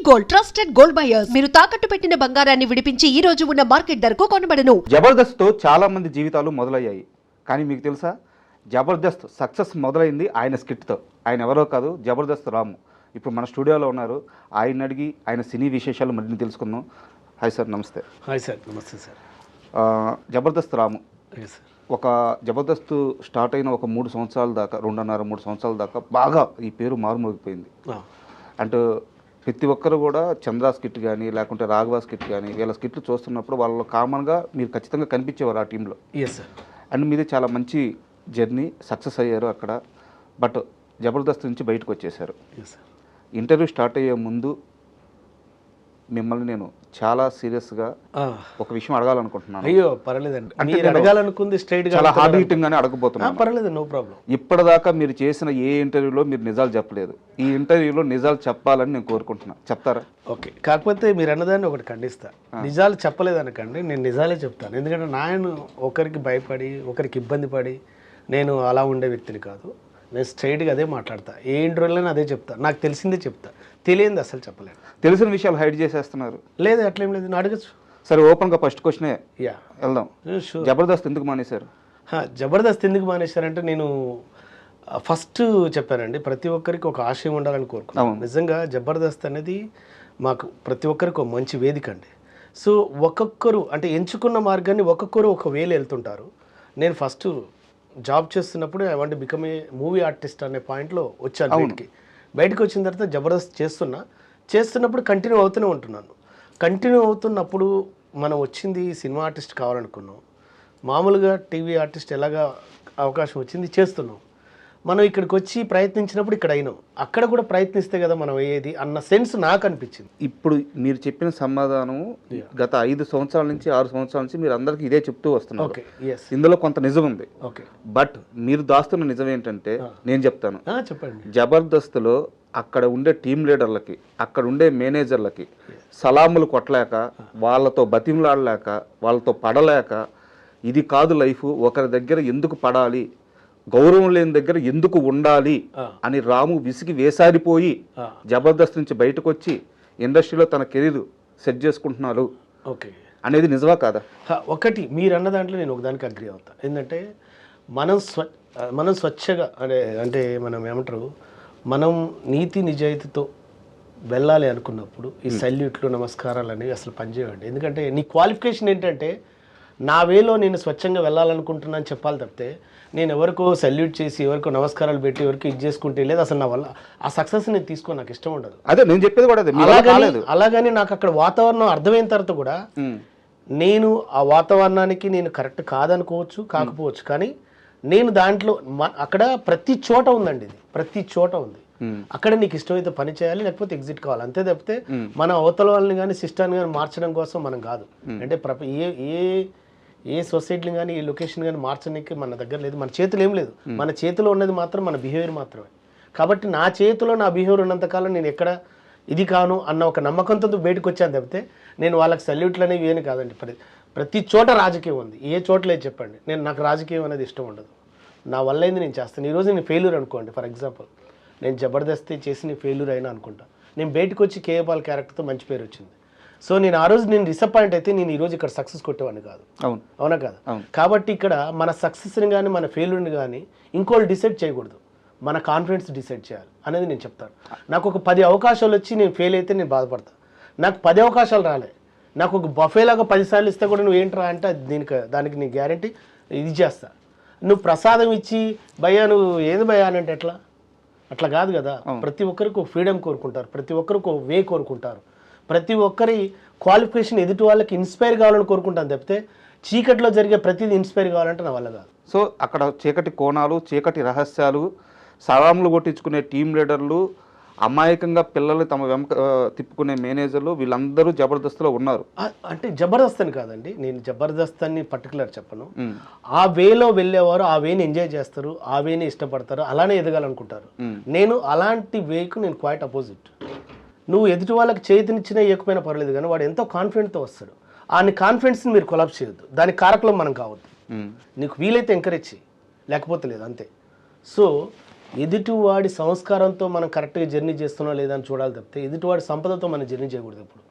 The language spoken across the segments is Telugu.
గోల్డ్ ట్రస్టెడ్ గోల్డ్ బయర్స్ మీరు తాకట్టు పెట్టిన బంగారాన్ని విడిపించి ఈ రోజు ఉన్న మార్కెట్ ధరకు కొనబడను. జబర్దస్త్ తో చాలా మంది జీవితాలు మొదలయ్యాయి. కానీ మీకు తెలుసా, జబర్దస్త్ సక్సెస్ మొదలైంది ఆయన స్కిట్ తో. ఆయన ఎవరో కాదు, జబర్దస్త్ రాము. ఇప్పుడు మన స్టూడియోలో ఉన్నారు. ఆయన అడిగి ఆయన సినీ విశేషాలు మరిన్ని తెలుసుకుందాం. హాయ్ సార్, నమస్తే. హాయ్ సార్, నమస్తే సార్. జబర్దస్త్ రాము సార్, ఒక జబర్దస్త్ స్టార్ట్ అయిన ఒక 3 సంవత్సరాల దాకా, 2.5-3 సంవత్సరాల దాకా బాగా ఈ పేరు మారుమోగిపోయింది. అంటే ప్రతి ఒక్కరు కూడా చంద్రా స్కిట్ కానీ లేకుంటే రాఘవ స్కిట్ కానీ వీళ్ళ స్కిట్లు చూస్తున్నప్పుడు వాళ్ళు కామన్గా మీరు ఖచ్చితంగా కనిపించేవారు ఆ టీంలో. Yes sir. అండ్ మీది చాలా మంచి జర్నీ, సక్సెస్ అయ్యారు అక్కడ. బట్ జబర్దస్త్ నుంచి బయటకు వచ్చేసారు. ఇంటర్వ్యూ స్టార్ట్ అయ్యే ముందు మిమ్మల్ని నేను చాలా సీరియస్గా ఒక విషయం అడగాలనుకుంటున్నాను. అయ్యో పర్లేదండి, మీరు అడగాలనుకుంది స్ట్రైట్ గా చాలా హార్డ్ హిట్టింగ్ గానే అడగబోతున్నాను. పర్లేదు, నో ప్రాబ్లం. ఇప్పటిదాకా మీరు చేసిన ఏ ఇంటర్వ్యూలో మీరు నిజాలు చెప్పలేదు. ఈ ఇంటర్వ్యూలో నిజాలు చెప్పాలని నేను కోరుకుంటున్నాను. చెప్తారా? ఓకే, కాకపోతే మీరు అన్నదాన్ని ఒకటి ఖండిస్తా. నిజాలు చెప్పలేదనకండి, నేను నిజాలే చెప్తాను. ఎందుకంటే నేను ఒకరికి భయపడి ఒకరికి ఇబ్బంది పడి నేను అలా ఉండే వ్యక్తిని కాదు. నేను స్ట్రైట్గా అదే మాట్లాడతా. ఏ ఇంటర్వ్యూలోనే అదే చెప్తా. నాకు తెలిసిందే చెప్తా, తెలియంది అసలు చెప్పలేను. తెలిసిన విషయాలు హైడ్ చేసేస్తున్నారు. లేదు, అట్లేం లేదు, నేను అడగచ్చు. సరే, ఓపెన్గా ఫస్ట్ క్వశ్చనే వెళ్దాం. జబర్దస్త్ ఎందుకు మానేశారు? జబర్దస్త్ ఎందుకు మానేశారంటే, నేను ఫస్ట్ చెప్పానండి, ప్రతి ఒక్కరికి ఒక ఆశయం ఉండాలని కోరుకున్నాను. నిజంగా జబర్దస్త్ అనేది మాకు ప్రతి ఒక్కరికి ఒక మంచి వేదిక అండి. సో ఒక్కొక్కరు అంటే ఎంచుకున్న మార్గాన్ని ఒక్కొక్కరు ఒక వేలు వెళ్తుంటారు. నేను ఫస్ట్ జాబ్ చేస్తున్నప్పుడు I want become a movie artist అనే పాయింట్లో వచ్చాను. బయటకు వచ్చిన తర్వాత జబర్దస్త్ చేస్తున్నప్పుడు కంటిన్యూ అవుతూనే ఉంటున్నాను. కంటిన్యూ అవుతున్నప్పుడు మనం వచ్చింది సినిమా ఆర్టిస్ట్ కావాలనుకున్నాం. మామూలుగా టీవీ ఆర్టిస్ట్ ఎలాగా అవకాశం వచ్చింది చేస్తున్నాం. మనం ఇక్కడికి వచ్చి ప్రయత్నించినప్పుడు ఇక్కడ అయినాం. అక్కడ కూడా ప్రయత్నిస్తే కదా మనం అయ్యేది అన్న సెన్స్ నాకు అనిపించింది. ఇప్పుడు మీరు చెప్పిన సమాధానం గత 5 సంవత్సరాల నుంచి 6 సంవత్సరాల నుంచి మీరు అందరికీ ఇదే చెప్తూ వస్తున్నారు. ఇందులో కొంత నిజం ఉంది. బట్ మీరు దాస్తున్న నిజం ఏంటంటే నేను చెప్తాను. చెప్పండి. జబర్దస్త్లో అక్కడ ఉండే టీం లీడర్లకి, అక్కడ ఉండే మేనేజర్లకి సలాములు కొట్టలేక, వాళ్ళతో బతిమలాడలేక, వాళ్ళతో పడలేక, ఇది కాదు లైఫ్, ఒకరి దగ్గర ఎందుకు పడాలి, గౌరవం లేని దగ్గర ఎందుకు ఉండాలి అని రాము విసిగి వేసారిపోయి జబర్దస్త్ నుంచి బయటకు వచ్చి ఇండస్ట్రీలో తన కెరీర్ సెట్ చేసుకుంటున్నారు అనేది నిజమా కాదా? ఒకటి మీరు అన్న దాంట్లో నేను ఒకదానికి అగ్రి అవుతా. ఏంటంటే మనం స్వచ్ఛగా అంటే మనం ఏమంటారు, మనం నీతి నిజాయితీతో వెళ్ళాలి అనుకున్నప్పుడు ఈ సల్యూట్లు నమస్కారాలు అనేవి అసలు పనిచేయండి. ఎందుకంటే నీ క్వాలిఫికేషన్ ఏంటంటే నా వేలో నేను స్వచ్ఛంగా వెళ్ళాలనుకుంటున్నాను చెప్పాలి తప్పితే నేను ఎవరికో సల్యూట్ చేసి ఎవరికో నమస్కారాలు పెట్టి ఎవరికి ఇది చేసుకుంటే లేదు. అసలు నా వల్ల ఆ సక్సెస్ నేను తీసుకో నాకు ఇష్టం ఉండదు. అదే నేను చెప్పేది కూడా. అలాగని నాకు అక్కడ వాతావరణం అర్థమైన తర్వాత కూడా నేను ఆ వాతావరణానికి నేను కరెక్ట్ కాదనుకోవచ్చు, కాకపోవచ్చు, కానీ నేను దాంట్లో అక్కడ ప్రతి చోట ఉందండి. ఇది ప్రతి చోట ఉంది. అక్కడ నీకు ఇష్టమైతే పని చేయాలి, లేకపోతే ఎగ్జిట్ కావాలి, అంతే తప్పితే మన అవతల వాళ్ళని కానీ సిస్టాన్ని కానీ మార్చడం కోసం మనం కాదు. అంటే ఏ సొసైటీని కానీ ఏ లొకేషన్ కానీ మార్చడానికి మన దగ్గర లేదు, మన చేతులు ఏం లేదు. మన చేతిలో ఉన్నది మాత్రం మన బిహేవియర్ మాత్రమే. కాబట్టి నా చేతిలో నా బిహేవియర్ ఉన్నంతకాలం నేను ఎక్కడ ఇది కాను అన్న ఒక నమ్మకంతో బయటకు వచ్చాను తప్పితే నేను వాళ్ళకి సల్యూట్లు అనేవి ఏమి కాదండి. ప్రతి చోట రాజకీయం ఉంది. ఏ చోట లేదు చెప్పండి. నాకు రాజకీయం అనేది ఇష్టం ఉండదు. నా వల్ల అయింది నేను చేస్తాను. ఈరోజు నేను ఫెయిల్యూర్ అనుకోండి, ఫర్ ఎగ్జాంపుల్ నేను జబర్దస్త్ చేసి నేను ఫెయిల్యూర్ అయినా అనుకుంటా. నేను బయటకు వచ్చి కేఏపాల్ క్యారెక్టర్తో మంచి పేరు వచ్చింది. సో నేను ఆ రోజు నేను డిసప్పాయింట్ అయితే నేను ఈరోజు ఇక్కడ సక్సెస్ కొట్టేవాడిని కాదు. అవునా కాదు? కాబట్టి ఇక్కడ మన సక్సెస్ని కానీ మన ఫెయిల్యూర్ని కానీ ఇంకోళ్ళు డిసైడ్ చేయకూడదు, మన కాన్ఫిడెన్స్ డిసైడ్ చేయాలి అనేది నేను చెప్తాను. నాకు ఒక 10 అవకాశాలు వచ్చి నేను ఫెయిల్ అయితే నేను బాధపడతాను. నాకు 10 అవకాశాలు రాలే, నాకు ఒక బఫేలాగా 10 సార్లు ఇస్తే కూడా నువ్వు ఏంట్రా అంటే దానికి నీ గ్యారంటీ ఇది చేస్తా. నువ్వు ప్రసాదం ఇచ్చి భయ్యా నువ్వు ఏది భయ్యా అని అంటే అట్లా కాదు కదా. ప్రతి ఒక్కరికి ఒక ఫ్రీడమ్ కోరుకుంటారు, ప్రతి ఒక్కరికి ఒక వే కోరుకుంటారు, ప్రతి ఒక్కరి క్వాలిఫికేషన్ ఎదుటి వాళ్ళకి ఇన్స్పైర్ కావాలని కోరుకుంటాను తప్పితే చీకట్లో జరిగే ప్రతిదీ ఇన్స్పైర్ కావాలంటే నా వల్ల కాదు. సో అక్కడ చీకటి కోణాలు, చీకటి రహస్యాలు, సలాములు కొట్టించుకునే టీం లీడర్లు, అమాయకంగా పిల్లలు తమ వెంక తిప్పుకునే మేనేజర్లు, వీళ్ళందరూ జబర్దస్త్లో ఉన్నారు. అంటే జబర్దస్త్ అని కాదండి, నేను జబర్దస్త్ అని పర్టికులర్ చెప్పను. ఆ వేలో వెళ్ళేవారు ఆ వేని ఎంజాయ్ చేస్తారు, ఆ వేని ఇష్టపడతారు, అలానే ఎదగాలనుకుంటారు. నేను అలాంటి వేకు నేను క్వైట్ అపోజిట్. నువ్వు ఎదుటి వాళ్ళకి చేతినిచ్చినా ఇవ్వకపోయినా పర్లేదు, కానీ వాడు ఎంతో కాన్ఫిడెంట్తో వస్తాడు. ఆ కాన్ఫిడెన్స్ని మీరు కొలాప్స్ చేయొద్దు, దానికి కారకులం మనం కావద్దు. నీకు వీలైతే ఎంకరేజ్ చేయి, లేకపోతే లేదు, అంతే. సో ఎదుటివాడి సంస్కారంతో మనం కరెక్ట్గా జర్నీ చేస్తున్నా లేదా అని చూడాలి తప్పితే ఎదుటివాడి సంపదతో మనం జర్నీ చేయకూడదు. ఇప్పుడు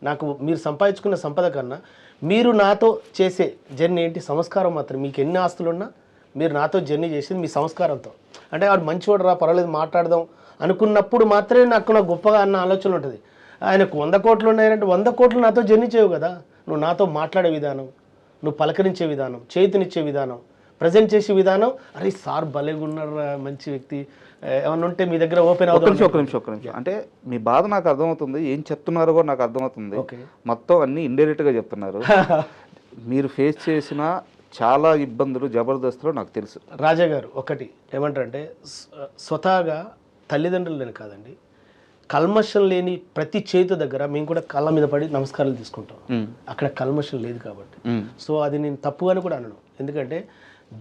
నాకు మీరు సంపాదించుకున్న సంపద కన్నా మీరు నాతో చేసే జర్నీ ఏంటి? సంస్కారం మాత్రం. మీకు ఎన్ని ఆస్తులున్నా మీరు నాతో జర్నీ చేసేది మీ సంస్కారంతో. అంటే వాడు మంచివాడు రా, పర్వాలేదు మాట్లాడదాం అనుకున్నప్పుడు మాత్రమే నాకు గొప్పగా అన్న ఆలోచన ఉంటుంది. ఆయనకు 100 కోట్లు ఉన్నాయంటే 100 కోట్లు నాతో జర్నీ చేయవు కదా. నువ్వు నాతో మాట్లాడే విధానం, నువ్వు పలకరించే విధానం, చేతినిచ్చే విధానం, ప్రజెంట్ చేసే విధానం, అరే సార్ భలేగా ఉన్నారు, మంచి వ్యక్తి, ఏమన్నా ఉంటే మీ దగ్గర ఓపెన్ అవుతుంది. ఒక నిమిషం అంటే మీ బాధ నాకు అర్థమవుతుంది, ఏం చెప్తున్నారో కూడా నాకు అర్థమవుతుంది. ఓకే, మొత్తం అన్ని ఇండైరెక్ట్గా చెప్తున్నారు. మీరు ఫేస్ చేసిన చాలా ఇబ్బందులు జబర్దస్త్లో నాకు తెలుసు. రాజా గారు ఒకటి ఏమంటారంటే స్వతహాగా తల్లిదండ్రులని కాదండి, కల్మషం లేని ప్రతి చేతు దగ్గర మేము కూడా కళ్ళ మీద పడి నమస్కారాలు తీసుకుంటాం. అక్కడ కల్మషం లేదు కాబట్టి. సో అది నేను తప్పుగాని కూడా అనను. ఎందుకంటే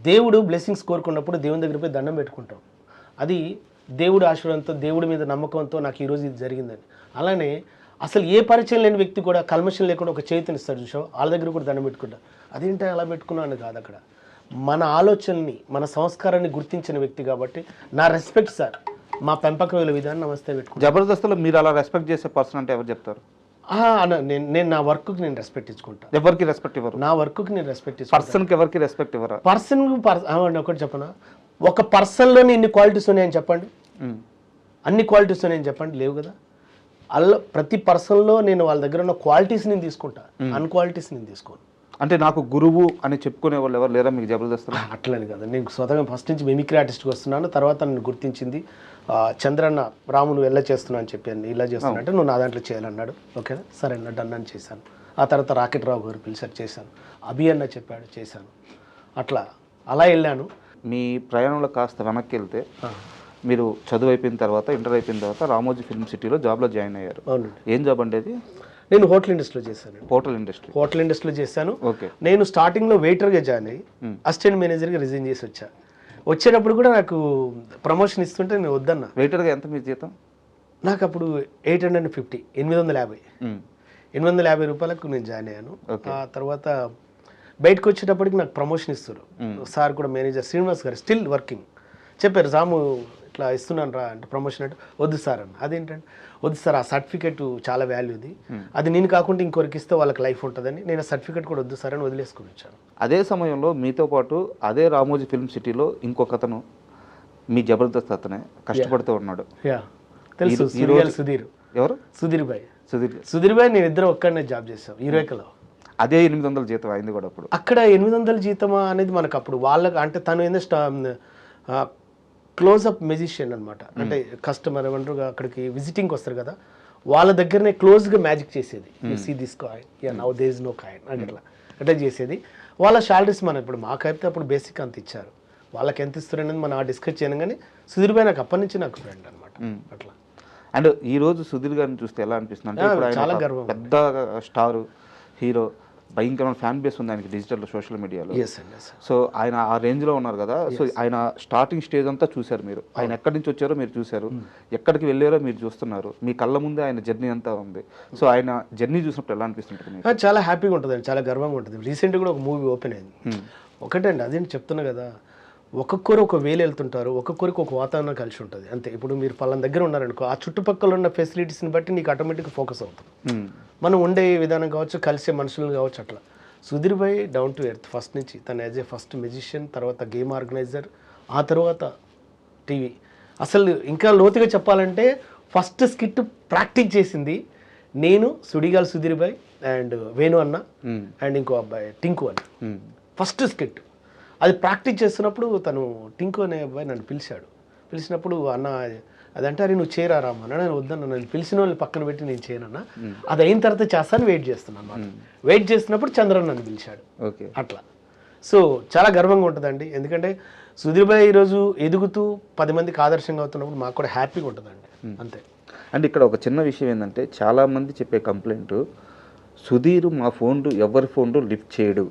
దేవుడు బ్లెస్సింగ్స్ కోరుకున్నప్పుడు దేవుని దగ్గర పోయి దండం పెట్టుకుంటాం. అది దేవుడి ఆశీర్వాదంతో, దేవుడి మీద నమ్మకంతో నాకు ఈరోజు ఇది జరిగిందని. అలానే అసలు ఏ పరిచయం లేని వ్యక్తి కూడా కల్మషం లేకుండా ఒక చేతిని ఇస్తాడు చూసావు, వాళ్ళ దగ్గర కూడా దండం పెట్టుకుంటా. అదేంటి అలా పెట్టుకున్నాను కాదు, అక్కడ మన ఆలోచనని, మన సంస్కారాన్ని గుర్తించిన వ్యక్తి కాబట్టి నా రెస్పెక్ట్ సార్. మా పెంపకం విధానం నమస్తే పెట్టుకుంటాను. జబర్దస్త్లో మీరు అలా రెస్పెక్ట్ చేసే పర్సన్ అంటే ఎవరు చెప్తారు? నేను నా వర్క్కి నేను రెస్పెక్ట్ ఇచ్చుకుంటాను. ఎవరికి రెస్పెక్ట్ ఇవ్వరు? నా వర్క్కి నేను రెస్పెక్ట్ ఇచ్చుకుంటాను. పర్సన్కి ఎవరికి రెస్పెక్ట్ ఇవ్వరా? ఒకటి చెప్పనా, ఒక పర్సన్లోనే ఇన్ని క్వాలిటీస్ ఉన్నాయని చెప్పండి, అన్ని క్వాలిటీస్ ఉన్నాయని చెప్పండి, లేవు కదా. అలా ప్రతి పర్సన్లో నేను వాళ్ళ దగ్గర ఉన్న క్వాలిటీస్ నేను తీసుకుంటా, అన్క్వాలిటీస్ నేను తీసుకోను. అంటే నాకు గురువు అని చెప్పుకునే వాళ్ళు ఎవరు లేరా మీకు జబర్దస్త్? అట్లని కదా, నేను స్వతగా ఫస్ట్ నుంచి మిమిక్రీ ఆర్టిస్ట్కి వస్తున్నాను. తర్వాత నన్ను గుర్తించింది చంద్రన్న, రాము నువ్వు ఎలా చేస్తున్నావు అని చెప్పాను. ఇలా చేస్తున్నా అంటే నువ్వు నా దాంట్లో చేయాలన్నాడు. ఓకేనా, సరే అన్న, డన్ అని చేశాను. ఆ తర్వాత రాకెట్ రావు గారు పిలిచారు, చేశాను. అభి అన్న చెప్పాడు, చేశాను. అలా వెళ్ళాను. మీ ప్రయాణంలో కాస్త వెనక్కి వెళ్తే, మీరు చదువు అయిపోయిన తర్వాత, ఇంటర్ అయిపోయిన తర్వాత రామోజీ ఫిల్మ్ సిటీలో జాబ్లో జాయిన్ అయ్యారు. అవునండి. ఏం జాబ్ అంటే అది? నేను హోటల్ ఇండస్ట్రీలో చేశాను. హోటల్ ఇండస్ట్రీలో చేశాను. ఓకే. నేను స్టార్టింగ్లో వెయిటర్గా జాయిన్ అయ్యి అసిస్టెంట్ మేనేజర్గా రిజైన్ చేసి వచ్చేటప్పుడు కూడా నాకు ప్రమోషన్ ఇస్తుంటే నేను వద్దన్నా. వెయిటర్గా ఎంత మీ జీతం? నాకు అప్పుడు 850, 850 రూపాయలకు నేను జాయిన్ అయ్యాను. ఆ తర్వాత బయటకు వచ్చేటప్పటికి నాకు ప్రమోషన్ ఇస్తారు. సార్ కూడా మేనేజర్ శ్రీనివాస్ గారు స్టిల్ వర్కింగ్ చెప్పారు, రాము ఇట్లా ఇస్తున్నాను రా అంటే ప్రమోషన్ అంటే వద్దు సార్ అన్న. అదేంటంటే వద్దు సార్, ఆ సర్టిఫికేట్ చాలా వాల్యూది, అది నేను కాకుండా ఇంకొకరికి ఇస్తే వాళ్ళకి లైఫ్ ఉంటుందని నేను ఆ సర్టిఫికేట్ కూడా వద్దు సార్ అని వదిలేసుకుని వచ్చాను. అదే సమయంలో మీతో పాటు అదే రామోజీ ఫిల్మ్ సిటీలో ఇంకొక అతను, మీ జబర్దస్త్ అతనే, కష్టపడుతూ ఉన్నాడు. తెలుసు, సుధీర్. ఎవరు? సుధీర్ భాయ్. నేను ఇద్దరు ఒక్కడనే జాబ్ చేసాం యూరేకలో. అదే 800 జీతం అయింది కూడా అప్పుడు. అక్కడ 800 జీతమా అనేది మనకు అప్పుడు వాళ్ళకి, అంటే తను ఏంటంటే క్లోజ్అప్ మెజిషియన్ అనమాట. అంటే కస్టమర్ ఏమంటారు అక్కడికి విజిటింగ్కి వస్తారు కదా, వాళ్ళ దగ్గరనే క్లోజ్గా మ్యాజిక్ చేసేది. See this coin, now there is no coin అని అట్లా చేసేది. వాళ్ళ శాలరీస్ మనం ఇప్పుడు మాకైతే అప్పుడు బేసిక్ అంత ఇచ్చారు, వాళ్ళకి ఎంత ఇస్తారు అనేది మనం డిస్కస్ చేయను. కానీ సుధీర్ భాయ్ నాకు అప్పటి నుంచి నాకు ఫ్రెండ్ అనమాట. అట్లా. అండ్ ఈ రోజు సుధీర్ గారిని చూస్తే ఎలా అనిపిస్తుంది అంటే, ఇప్పుడు చాలా గర్వం, పెద్ద స్టార్ హీరో, భయంకరమైన ఫ్యాన్ బేస్ ఉంది ఆయనకి డిజిటల్ సోషల్ మీడియాలో. సో ఆయన ఆ రేంజ్లో ఉన్నారు కదా. సో ఆయన స్టార్టింగ్ స్టేజ్ అంతా చూశారు మీరు, ఆయన ఎక్కడి నుంచి వచ్చారో మీరు చూశారు, ఎక్కడికి వెళ్ళారో మీరు చూస్తున్నారు, మీ కళ్ళ ముందే ఆయన జర్నీ అంతా ఉంది. సో ఆయన జర్నీ చూసినప్పుడు ఎలా అనిపిస్తుంటుంది? చాలా హ్యాపీగా ఉంటుంది, చాలా గర్వంగా ఉంటుంది. రీసెంట్గా కూడా ఒక మూవీ ఓపెన్ అయింది. ఒకటండి, అదేంటి చెప్తున్నా కదా, ఒక్కొక్కరు ఒక వేలు వెళ్తుంటారు, ఒక్కొక్కరికి ఒక వాతావరణం కలిసి ఉంటుంది అంతే. ఇప్పుడు మీరు పలానా దగ్గర ఉన్నారనుకో, ఆ చుట్టుపక్కల ఉన్న ఫెసిలిటీస్ని బట్టి నీకు ఆటోమేటిక్గా ఫోకస్ అవుతుంది. మనం ఉండే విధానం కావచ్చు, కలిసే మనుషులు కావచ్చు. అట్లా సుధీర్ భాయ్ డౌన్ టు ఎర్త్ ఫస్ట్ నుంచి. తను యాజ్ ఏ ఫస్ట్ మ్యూజిషియన్, తర్వాత గేమ్ ఆర్గనైజర్, ఆ తర్వాత టీవీ. అసలు ఇంకా లోతుగా చెప్పాలంటే ఫస్ట్ స్కిట్ ప్రాక్టీస్ చేసింది నేను, సుడిగాల్ సుధీర్ భాయ్ అండ్ వేణు అన్న అండ్ ఇంకో అబ్బాయి టింకు అన్న. ఫస్ట్ స్కిట్ అది ప్రాక్టీస్ చేస్తున్నప్పుడు తను టింకు అనే అబ్బాయి నన్ను పిలిచినప్పుడు అన్న అదంటే అరే నువ్వు చేయరా రామన్న, నేను వద్దన్న, నన్ను పిలిచిన వాళ్ళు పక్కన పెట్టి నేను చేయనన్నా, అది అయిన తర్వాత చేస్తాను వెయిట్ చేస్తున్నాను అనమాట. వెయిట్ చేస్తున్నప్పుడు చంద్రన్ నన్ను పిలిచాడు. అట్లా. సో చాలా గర్వంగా ఉంటుందండి, ఎందుకంటే సుధీర్ భాయ్ ఈరోజు ఎదుగుతూ 10 మందికి ఆదర్శంగా అవుతున్నప్పుడు మాకు కూడా హ్యాపీగా ఉంటుందండి. అంతే. అండ్ ఇక్కడ ఒక చిన్న విషయం ఏంటంటే, చాలామంది చెప్పే కంప్లైంట్, సుధీర్ మా ఫోన్లు ఎవరి ఫోన్లు లిఫ్ట్ చేయడు,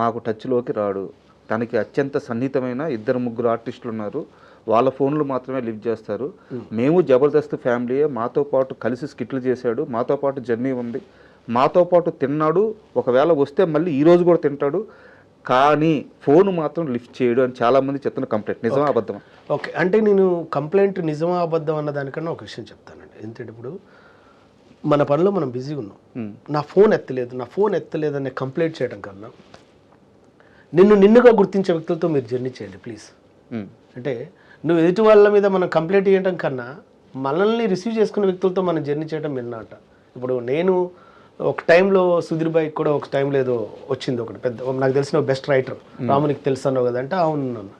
మాకు టచ్లోకి రాడు, తనకి అత్యంత సన్నిహితమైన 2-3 ఆర్టిస్టులు ఉన్నారు, వాళ్ళ ఫోన్లు మాత్రమే లిఫ్ట్ చేస్తారు, మేము జబర్దస్త్ ఫ్యామిలీయే, మాతో పాటు కలిసి స్కిట్లు చేశాడు, మాతో పాటు జర్నీ ఉంది, మాతో పాటు తిన్నాడు, ఒకవేళ వస్తే మళ్ళీ ఈరోజు కూడా తింటాడు, కానీ ఫోన్ మాత్రం లిఫ్ట్ చేయడు అని చాలామంది చెప్తున్న కంప్లైంట్. నిజమా అబద్ధమా? ఓకే, అంటే నేను కంప్లైంట్ నిజమా అబద్ధం అన్న దానికన్నా ఒక విషయం చెప్తానండి. ఎందుకంటే ఇప్పుడు మన పనిలో మనం బిజీగా ఉన్నాం, నా ఫోన్ ఎత్తలేదు అనే కంప్లైంట్ చేయడం కన్నా నిన్నుగా గుర్తించే వ్యక్తులతో మీరు జర్నీ చేయండి ప్లీజ్. అంటే నువ్వు ఎదుటి వాళ్ళ మీద మనం కంప్లైంట్ చేయడం కన్నా మనల్ని రిసీవ్ చేసుకున్న వ్యక్తులతో మనం జర్నీ చేయడం విన్నాట. ఇప్పుడు నేను ఒక టైంలో సుధీర్ భాయ్ కూడా ఒక టైంలో ఏదో వచ్చింది ఒకటి పెద్ద, నాకు తెలిసిన బెస్ట్ రైటర్ రాము నీకు తెలుసు అన్నావు కదా అంటే అవును అన్న,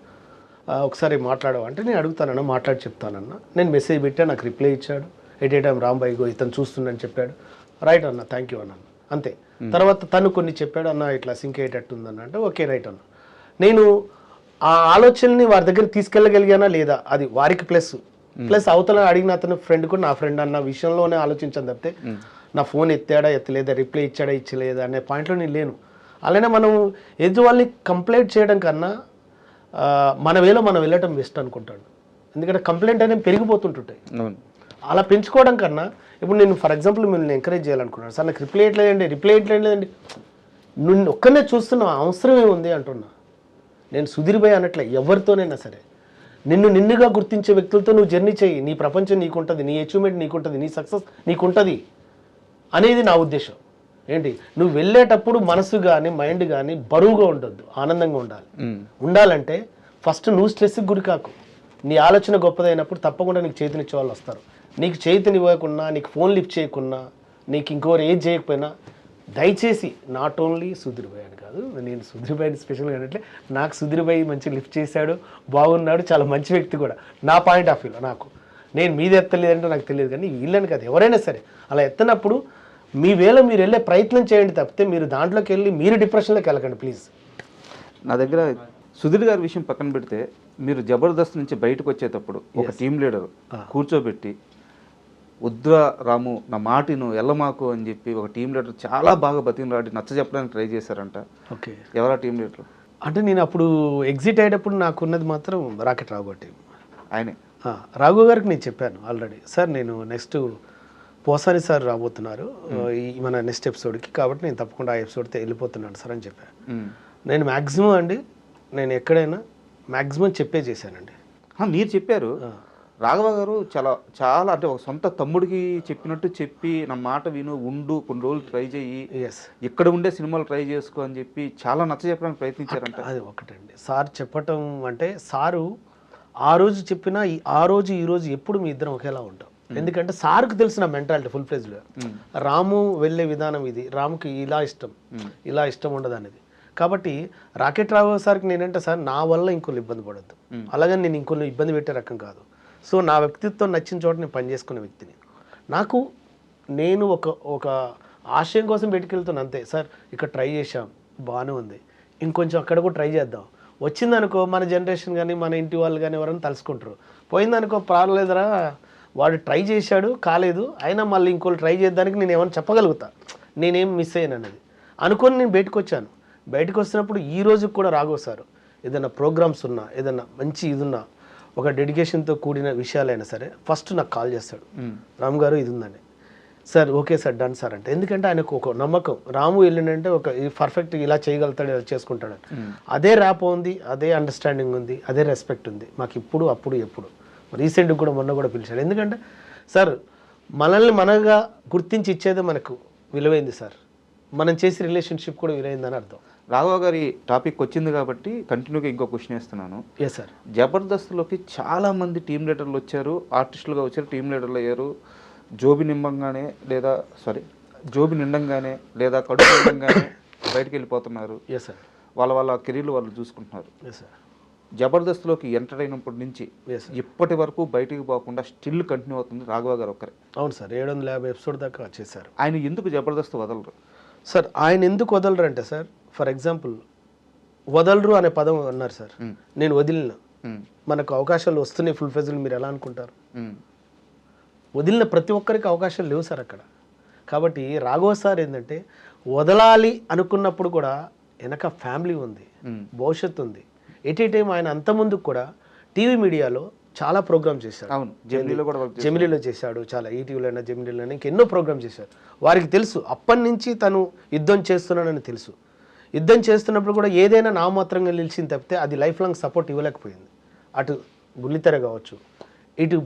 ఒకసారి మాట్లాడవు అంటే నేను అడుగుతానన్నా మాట్లాడి చెప్తానన్నా. నేను మెసేజ్ పెట్టా, నాకు రిప్లై ఇచ్చాడు. At a time Rambai go ఇతను చూస్తుందని చెప్పాడు. రైట్ అన్న, థ్యాంక్ యూ అన్నాను అంతే. తర్వాత తను కొన్ని చెప్పాడు, అన్న ఇట్లా సింక్ అయ్యేటట్టు ఉందన్న అంటే ఓకే రైట్ అన్న. నేను ఆ ఆలోచనని వారి దగ్గర తీసుకెళ్ళగలిగానా లేదా అది వారికి ప్లస్ అవతల అడిగిన అతను ఫ్రెండ్ కూడా నా ఫ్రెండ్ అన్న విషయంలోనే ఆలోచించాను తప్పితే నా ఫోన్ ఎత్తాడా ఎత్తలేదా రిప్లై ఇచ్చాడా ఇచ్చలేదా అనే పాయింట్లో నేను లేను. అలానే మనం ఎదుటి వాళ్ళని కంప్లైంట్ చేయడం కన్నా మన వేలో మనం వెళ్ళటం బెస్ట్ అనుకుంటాడు. ఎందుకంటే కంప్లైంట్ అనేవి పెరిగిపోతుంటుంటాయి. అలా పెంచుకోవడం కన్నా ఇప్పుడు నేను ఫర్ ఎగ్జాంపుల్ మిమ్మల్ని ఎంకరేజ్ చేయాలనుకున్నాను, సార్ నాకు రిప్లై ఇట్లేదండి నువ్వు ఒక్కనే చూస్తున్న అవసరమే ఉంది అంటున్నా. నేను సుధీర్ భాయ్ అనట్లే, ఎవరితోనైనా సరే నిన్నుగా గుర్తించే వ్యక్తులతో నువ్వు జర్నీ చేయి. నీ ప్రపంచం నీకుంటుంది, నీ అచీవ్మెంట్ నీకుంటుంది, నీ సక్సెస్ నీకుంటుంది అనేది నా ఉద్దేశం. ఏంటి నువ్వు వెళ్ళేటప్పుడు మనసు కానీ మైండ్ కానీ బరువుగా ఉండొద్దు, ఆనందంగా ఉండాలంటే ఫస్ట్ నువ్వు స్ట్రెస్కి గురి కాకు. నీ ఆలోచన గొప్పదైనప్పుడు తప్పకుండా నీకు చేతినిచ్చే వాళ్ళు వస్తారు. నీకు చేతినివ్వకున్నా, నీకు ఫోన్ లిఫ్ట్ చేయకున్నా, నీకు ఇంకోరు ఏది చేయకపోయినా దయచేసి నాట్ ఓన్లీ సుధీర్ భాయ్ అని కాదు, నేను సుధీర్ భాయ్ని స్పెషల్గా అంటే నాకు సుధీర్ భాయ్ మంచి లిఫ్ట్ చేశాడు, బాగున్నాడు, చాలా మంచి వ్యక్తి కూడా నా పాయింట్ ఆఫ్ వ్యూలో. నాకు నేను మీది ఎత్తలేదంటే నాకు తెలియదు, కానీ వీళ్ళని కాదు ఎవరైనా సరే అలా ఎత్తనప్పుడు మీ వేళ మీరు వెళ్ళే ప్రయత్నం చేయండి తప్పితే మీరు దాంట్లోకి వెళ్ళి మీరు డిప్రెషన్లోకి వెళ్ళకండి ప్లీజ్. నా దగ్గర సుధీర్ గారి విషయం పక్కన పెడితే మీరు జబర్దస్త్ నుంచి బయటకు వచ్చేటప్పుడు ఒక టీం లీడర్ కూర్చోబెట్టి వద్దురా రాము నా మాటిను ఎల్లమాకు అని చెప్పి ఒక టీం లీడర్ చాలా బాగా బతికిలాడి నచ్చ చెప్పడానికి ట్రై చేశారంట. ఓకే, ఎవరా టీం లీడర్? అంటే నేను అప్పుడు ఎగ్జిట్ అయ్యేటప్పుడు నాకున్నది మాత్రం రాకెట్ రాఘవ టీం. ఆయనే రాఘవ గారికి నేను చెప్పాను ఆల్రెడీ, సార్ నేను నెక్స్ట్ పోసాని సార్ రాబోతున్నారు మన నెక్స్ట్ ఎపిసోడ్కి, కాబట్టి నేను తప్పకుండా ఆ ఎపిసోడ్తో వెళ్ళిపోతున్నాను సార్ అని చెప్పాను. నేను మ్యాక్సిమం అండి నేను ఎక్కడైనా మ్యాక్సిమం చేశానండి. మీరు చెప్పారు రాఘవ గారు చాలా అంటే ఒక సొంత తమ్ముడికి చెప్పినట్టు చెప్పి నా మాట విను ఉండు కొన్ని రోజులు ట్రై చేయి, ఇక్కడ ఉండే సినిమాలు ట్రై చేసుకో అని చెప్పి చాలా నచ్చ చెప్పడానికి ప్రయత్నించారంట. అది ఒకటండి సార్ చెప్పటం అంటే సారు ఆ రోజు చెప్పినా ఆ రోజు ఈ రోజు ఎప్పుడు మీ ఇద్దరం ఒకేలా ఉంటాం. ఎందుకంటే సార్కు తెలిసిన మెంటాలిటీ ఫుల్ ఫ్లెజ్డ్గా రాము వెళ్ళే విధానం ఇది, రాముకి ఇలా ఇష్టం ఉండదు అనేది. కాబట్టి రాకెట్ రాఘవ సార్కి నేనంటే సార్ నా వల్ల ఇంకొన్ని ఇబ్బంది పడద్దు, అలాగని నేను ఇంకొన్ని ఇబ్బంది పెట్టే రకం కాదు. సో నా వ్యక్తిత్వం నచ్చిన చోట నేను పనిచేసుకునే వ్యక్తిని. నేను ఒక ఆశయం కోసం పెట్టుకెళ్తున్నాను అంతే. సార్ ఇక్కడ ట్రై చేశాం బాగానే ఉంది, ఇంకొంచెం అక్కడ కూడా ట్రై చేద్దాం. వచ్చిందనుకో మన జనరేషన్ కానీ మన ఇంటి వాళ్ళు కానీ ఎవరైనా తలుసుకుంటారు. పోయిందనుకో పర్లేదురా వాడు ట్రై చేశాడు కాలేదు, అయినా మళ్ళీ ఇంకోళ్ళు ట్రై చేద్దానికి నేను ఏమైనా చెప్పగలుగుతా, నేనేం మిస్ అయ్యాను అనేది అనుకొని నేను బయటకు వచ్చాను. బయటకు వచ్చినప్పుడు ఈ రోజు కూడా రాఘవ సార్ ఏదైనా ప్రోగ్రామ్స్ ఉన్నా ఏదైనా మంచి ఇది ఉన్నా ఒక డెడికేషన్తో కూడిన విషయాలైనా సరే ఫస్ట్ నాకు కాల్ చేస్తాడు, రామ్ గారు ఇది ఉందని. Sir okay sir done sir అంటే, ఎందుకంటే ఆయనకు ఒక నమ్మకం రాము వెళ్ళిందంటే ఒక పర్ఫెక్ట్ ఇలా చేయగలుగుతాడు ఇలా చేసుకుంటాడు. అదే ర్యాప్ ఉంది, అదే అండర్స్టాండింగ్ ఉంది, అదే రెస్పెక్ట్ ఉంది మాకు ఇప్పుడు అప్పుడు ఎప్పుడు. రీసెంట్గా కూడా మొన్న కూడా పిలిచాడు. ఎందుకంటే సార్ మనల్ని మనగా గుర్తించి ఇచ్చేదే మనకు విలువైంది సార్, మనం చేసే రిలేషన్షిప్ కూడా విలువైందని అర్థం. రాఘవ గారి టాపిక్ వచ్చింది కాబట్టి కంటిన్యూగా ఇంకో క్వశ్చన్ వేస్తున్నాను. ఎస్ సార్, జబర్దస్త్లోకి చాలామంది టీం లీడర్లు వచ్చారు, ఆర్టిస్టులుగా వచ్చారు, టీం లీడర్లు అయ్యారు. జోబి నిండంగానే లేదా కడుపు నిండంగానే బయటకు వెళ్ళిపోతున్నారు. ఎస్ సార్, వాళ్ళ కెరీర్లు వాళ్ళు చూసుకుంటున్నారు. ఎస్ సార్, జబర్దస్త్లోకి ఎంటర్ అయినప్పటి నుంచి ఇప్పటి వరకు బయటికి పోకుండా స్టిల్ కంటిన్యూ అవుతుంది రాఘవ గారు ఒక్కరే. అవును సార్, 750 ఎపిసోడ్ దాకా చేశారు. ఆయన ఎందుకు జబర్దస్త్ వదలరు సార్? ఆయన ఎందుకు వదలరు అంటే సార్, ఫర్ ఎగ్జాంపుల్ వదలరు అనే పదం అన్నారు సార్, నేను వదిలిన మనకు అవకాశాలు వస్తున్నాయి ఫుల్ ఫెజల్, మీరు ఎలా అనుకుంటారు? వదిలిన ప్రతి ఒక్కరికి అవకాశాలు లేవు సార్ అక్కడ. కాబట్టి రాఘవ సార్ ఏంటంటే వదలాలి అనుకున్నప్పుడు కూడా వెనక ఫ్యామిలీ ఉంది, భవిష్యత్తు ఉంది. ఎట్ ఏ టైం ఆయన అంతకుముందు కూడా టీవీ మీడియాలో చాలా ప్రోగ్రామ్స్ చేశారు. అవును, జెమిలీలో చేశాడు, చాలా ఈటీవీలో అయినా జెమిలీలో అయినా ఇంకెన్నో ప్రోగ్రామ్స్ చేశారు. వారికి తెలుసు అప్పటి నుంచి తను యుద్ధం చేస్తున్నాడని తెలుసు. యుద్ధం చేస్తున్నప్పుడు కూడా ఏదైనా నామమాత్రంగా నిలిచింది తప్పితే అది లైఫ్ లాంగ్ సపోర్ట్ ఇవ్వలేకపోయింది. అటు బుల్లితెర కావచ్చు, ఇటు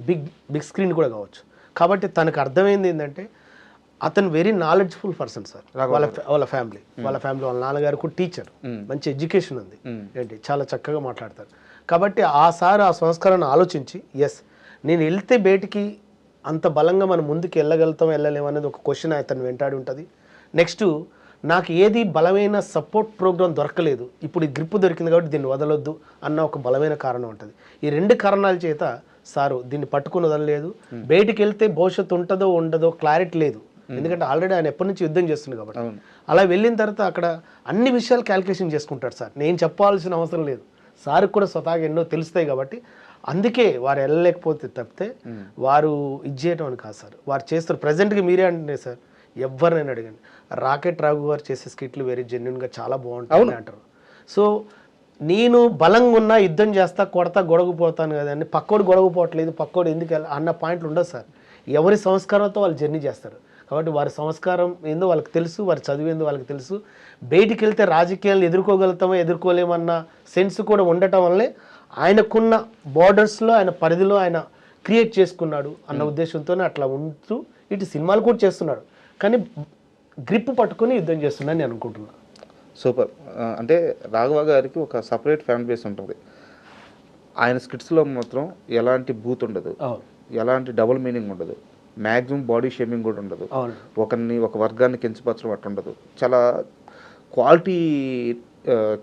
బిగ్ స్క్రీన్ కూడా కావచ్చు. కాబట్టి తనకు అర్థమైంది ఏంటంటే అతను వెరీ నాలెడ్జ్ఫుల్ పర్సన్ సార్. వాళ్ళ ఫ్యామిలీ వాళ్ళ నాన్నగారు కూడా టీచర్, మంచి ఎడ్యుకేషన్ ఉంది, ఏంటి చాలా చక్కగా మాట్లాడతారు. కాబట్టి ఆ సార్ ఆ సంస్కారాన్ని ఆలోచించి ఎస్ నేను వెళ్తే బయటికి అంత బలంగా మనం ముందుకు వెళ్ళగలుగుతాం వెళ్ళలేము అనేది ఒక క్వశ్చన్ అతను వెంటాడి ఉంటుంది. నెక్స్ట్ నాకు ఏది బలమైన సపోర్ట్ ప్రోగ్రామ్ దొరకలేదు, ఇప్పుడు ఈ గ్రిప్ దొరికింది కాబట్టి దీన్ని వదలొద్దు అన్న ఒక బలమైన కారణం ఉంటుంది. ఈ 2 కారణాల చేత సారు దీన్ని పట్టుకుని వదలలేదు. బయటికి వెళ్తే భవిష్యత్తు ఉంటుందో ఉండదో క్లారిటీ లేదు, ఎందుకంటే ఆల్రెడీ ఆయన ఎప్పటి నుంచి యుద్ధం చేస్తుంది కాబట్టి. అలా వెళ్ళిన తర్వాత అక్కడ అన్ని విషయాలు క్యాల్కులేషన్ చేసుకుంటాడు సార్. నేను చెప్పాల్సిన అవసరం లేదు, సార్కి కూడా స్వతహాగా ఎన్నో తెలుస్తాయి కాబట్టి. అందుకే వారు వెళ్ళలేకపోతే తప్పితే వారు ఇది చేయటం అని కాదు సార్. వారు చేస్తారు ప్రజెంట్గా మీరే అంటున్నాయి సార్, ఎవరినైనా అడగండి, రాకెట్ రాఘు గారు చేసే స్కిట్లు వెరీ జెన్యున్గా చాలా బాగుంటుంది అంటారు. సో నేను బలంగా ఉన్నా యుద్ధం చేస్తా కొడతా గొడవపోతాను కదండి, పక్కోడు గొడవపోవట్లేదు పక్కోడు ఎందుకు అన్న పాయింట్లు ఉండదు సార్. ఎవరి సంస్కారంతో వాళ్ళు జర్నీ చేస్తారు కాబట్టి వారి సంస్కారం ఏందో వాళ్ళకి తెలుసు, వారి చదువు ఏందో వాళ్ళకి తెలుసు. బయటికి వెళ్తే రాజకీయాలను ఎదుర్కోగలుగుతామో ఎదుర్కోలేమన్న సెన్స్ కూడా ఉండటం వల్లే ఆయనకున్న బార్డర్స్లో ఆయన పరిధిలో ఆయన క్రియేట్ చేసుకున్నాడు అన్న ఉద్దేశంతోనే అట్లా ఉంటూ ఇటు సినిమాలు కూడా చేస్తున్నాడు. కానీ గ్రిప్ పట్టుకొని యుద్ధం చేస్తున్నాను నేను అనుకుంటున్నాను. సూపర్. అంటే రాఘవ గారికి ఒక సపరేట్ ఫ్యాన్ బేస్ ఉంటుంది. ఆయన స్కిట్స్లో మాత్రం ఎలాంటి బూత్ ఉండదు, ఎలాంటి డబుల్ మీనింగ్ ఉండదు, మ్యాక్సిమం బాడీ షేమింగ్ కూడా ఉండదు, ఒక వర్గాన్ని కించపరచడం అట్లా ఉండదు. చాలా క్వాలిటీ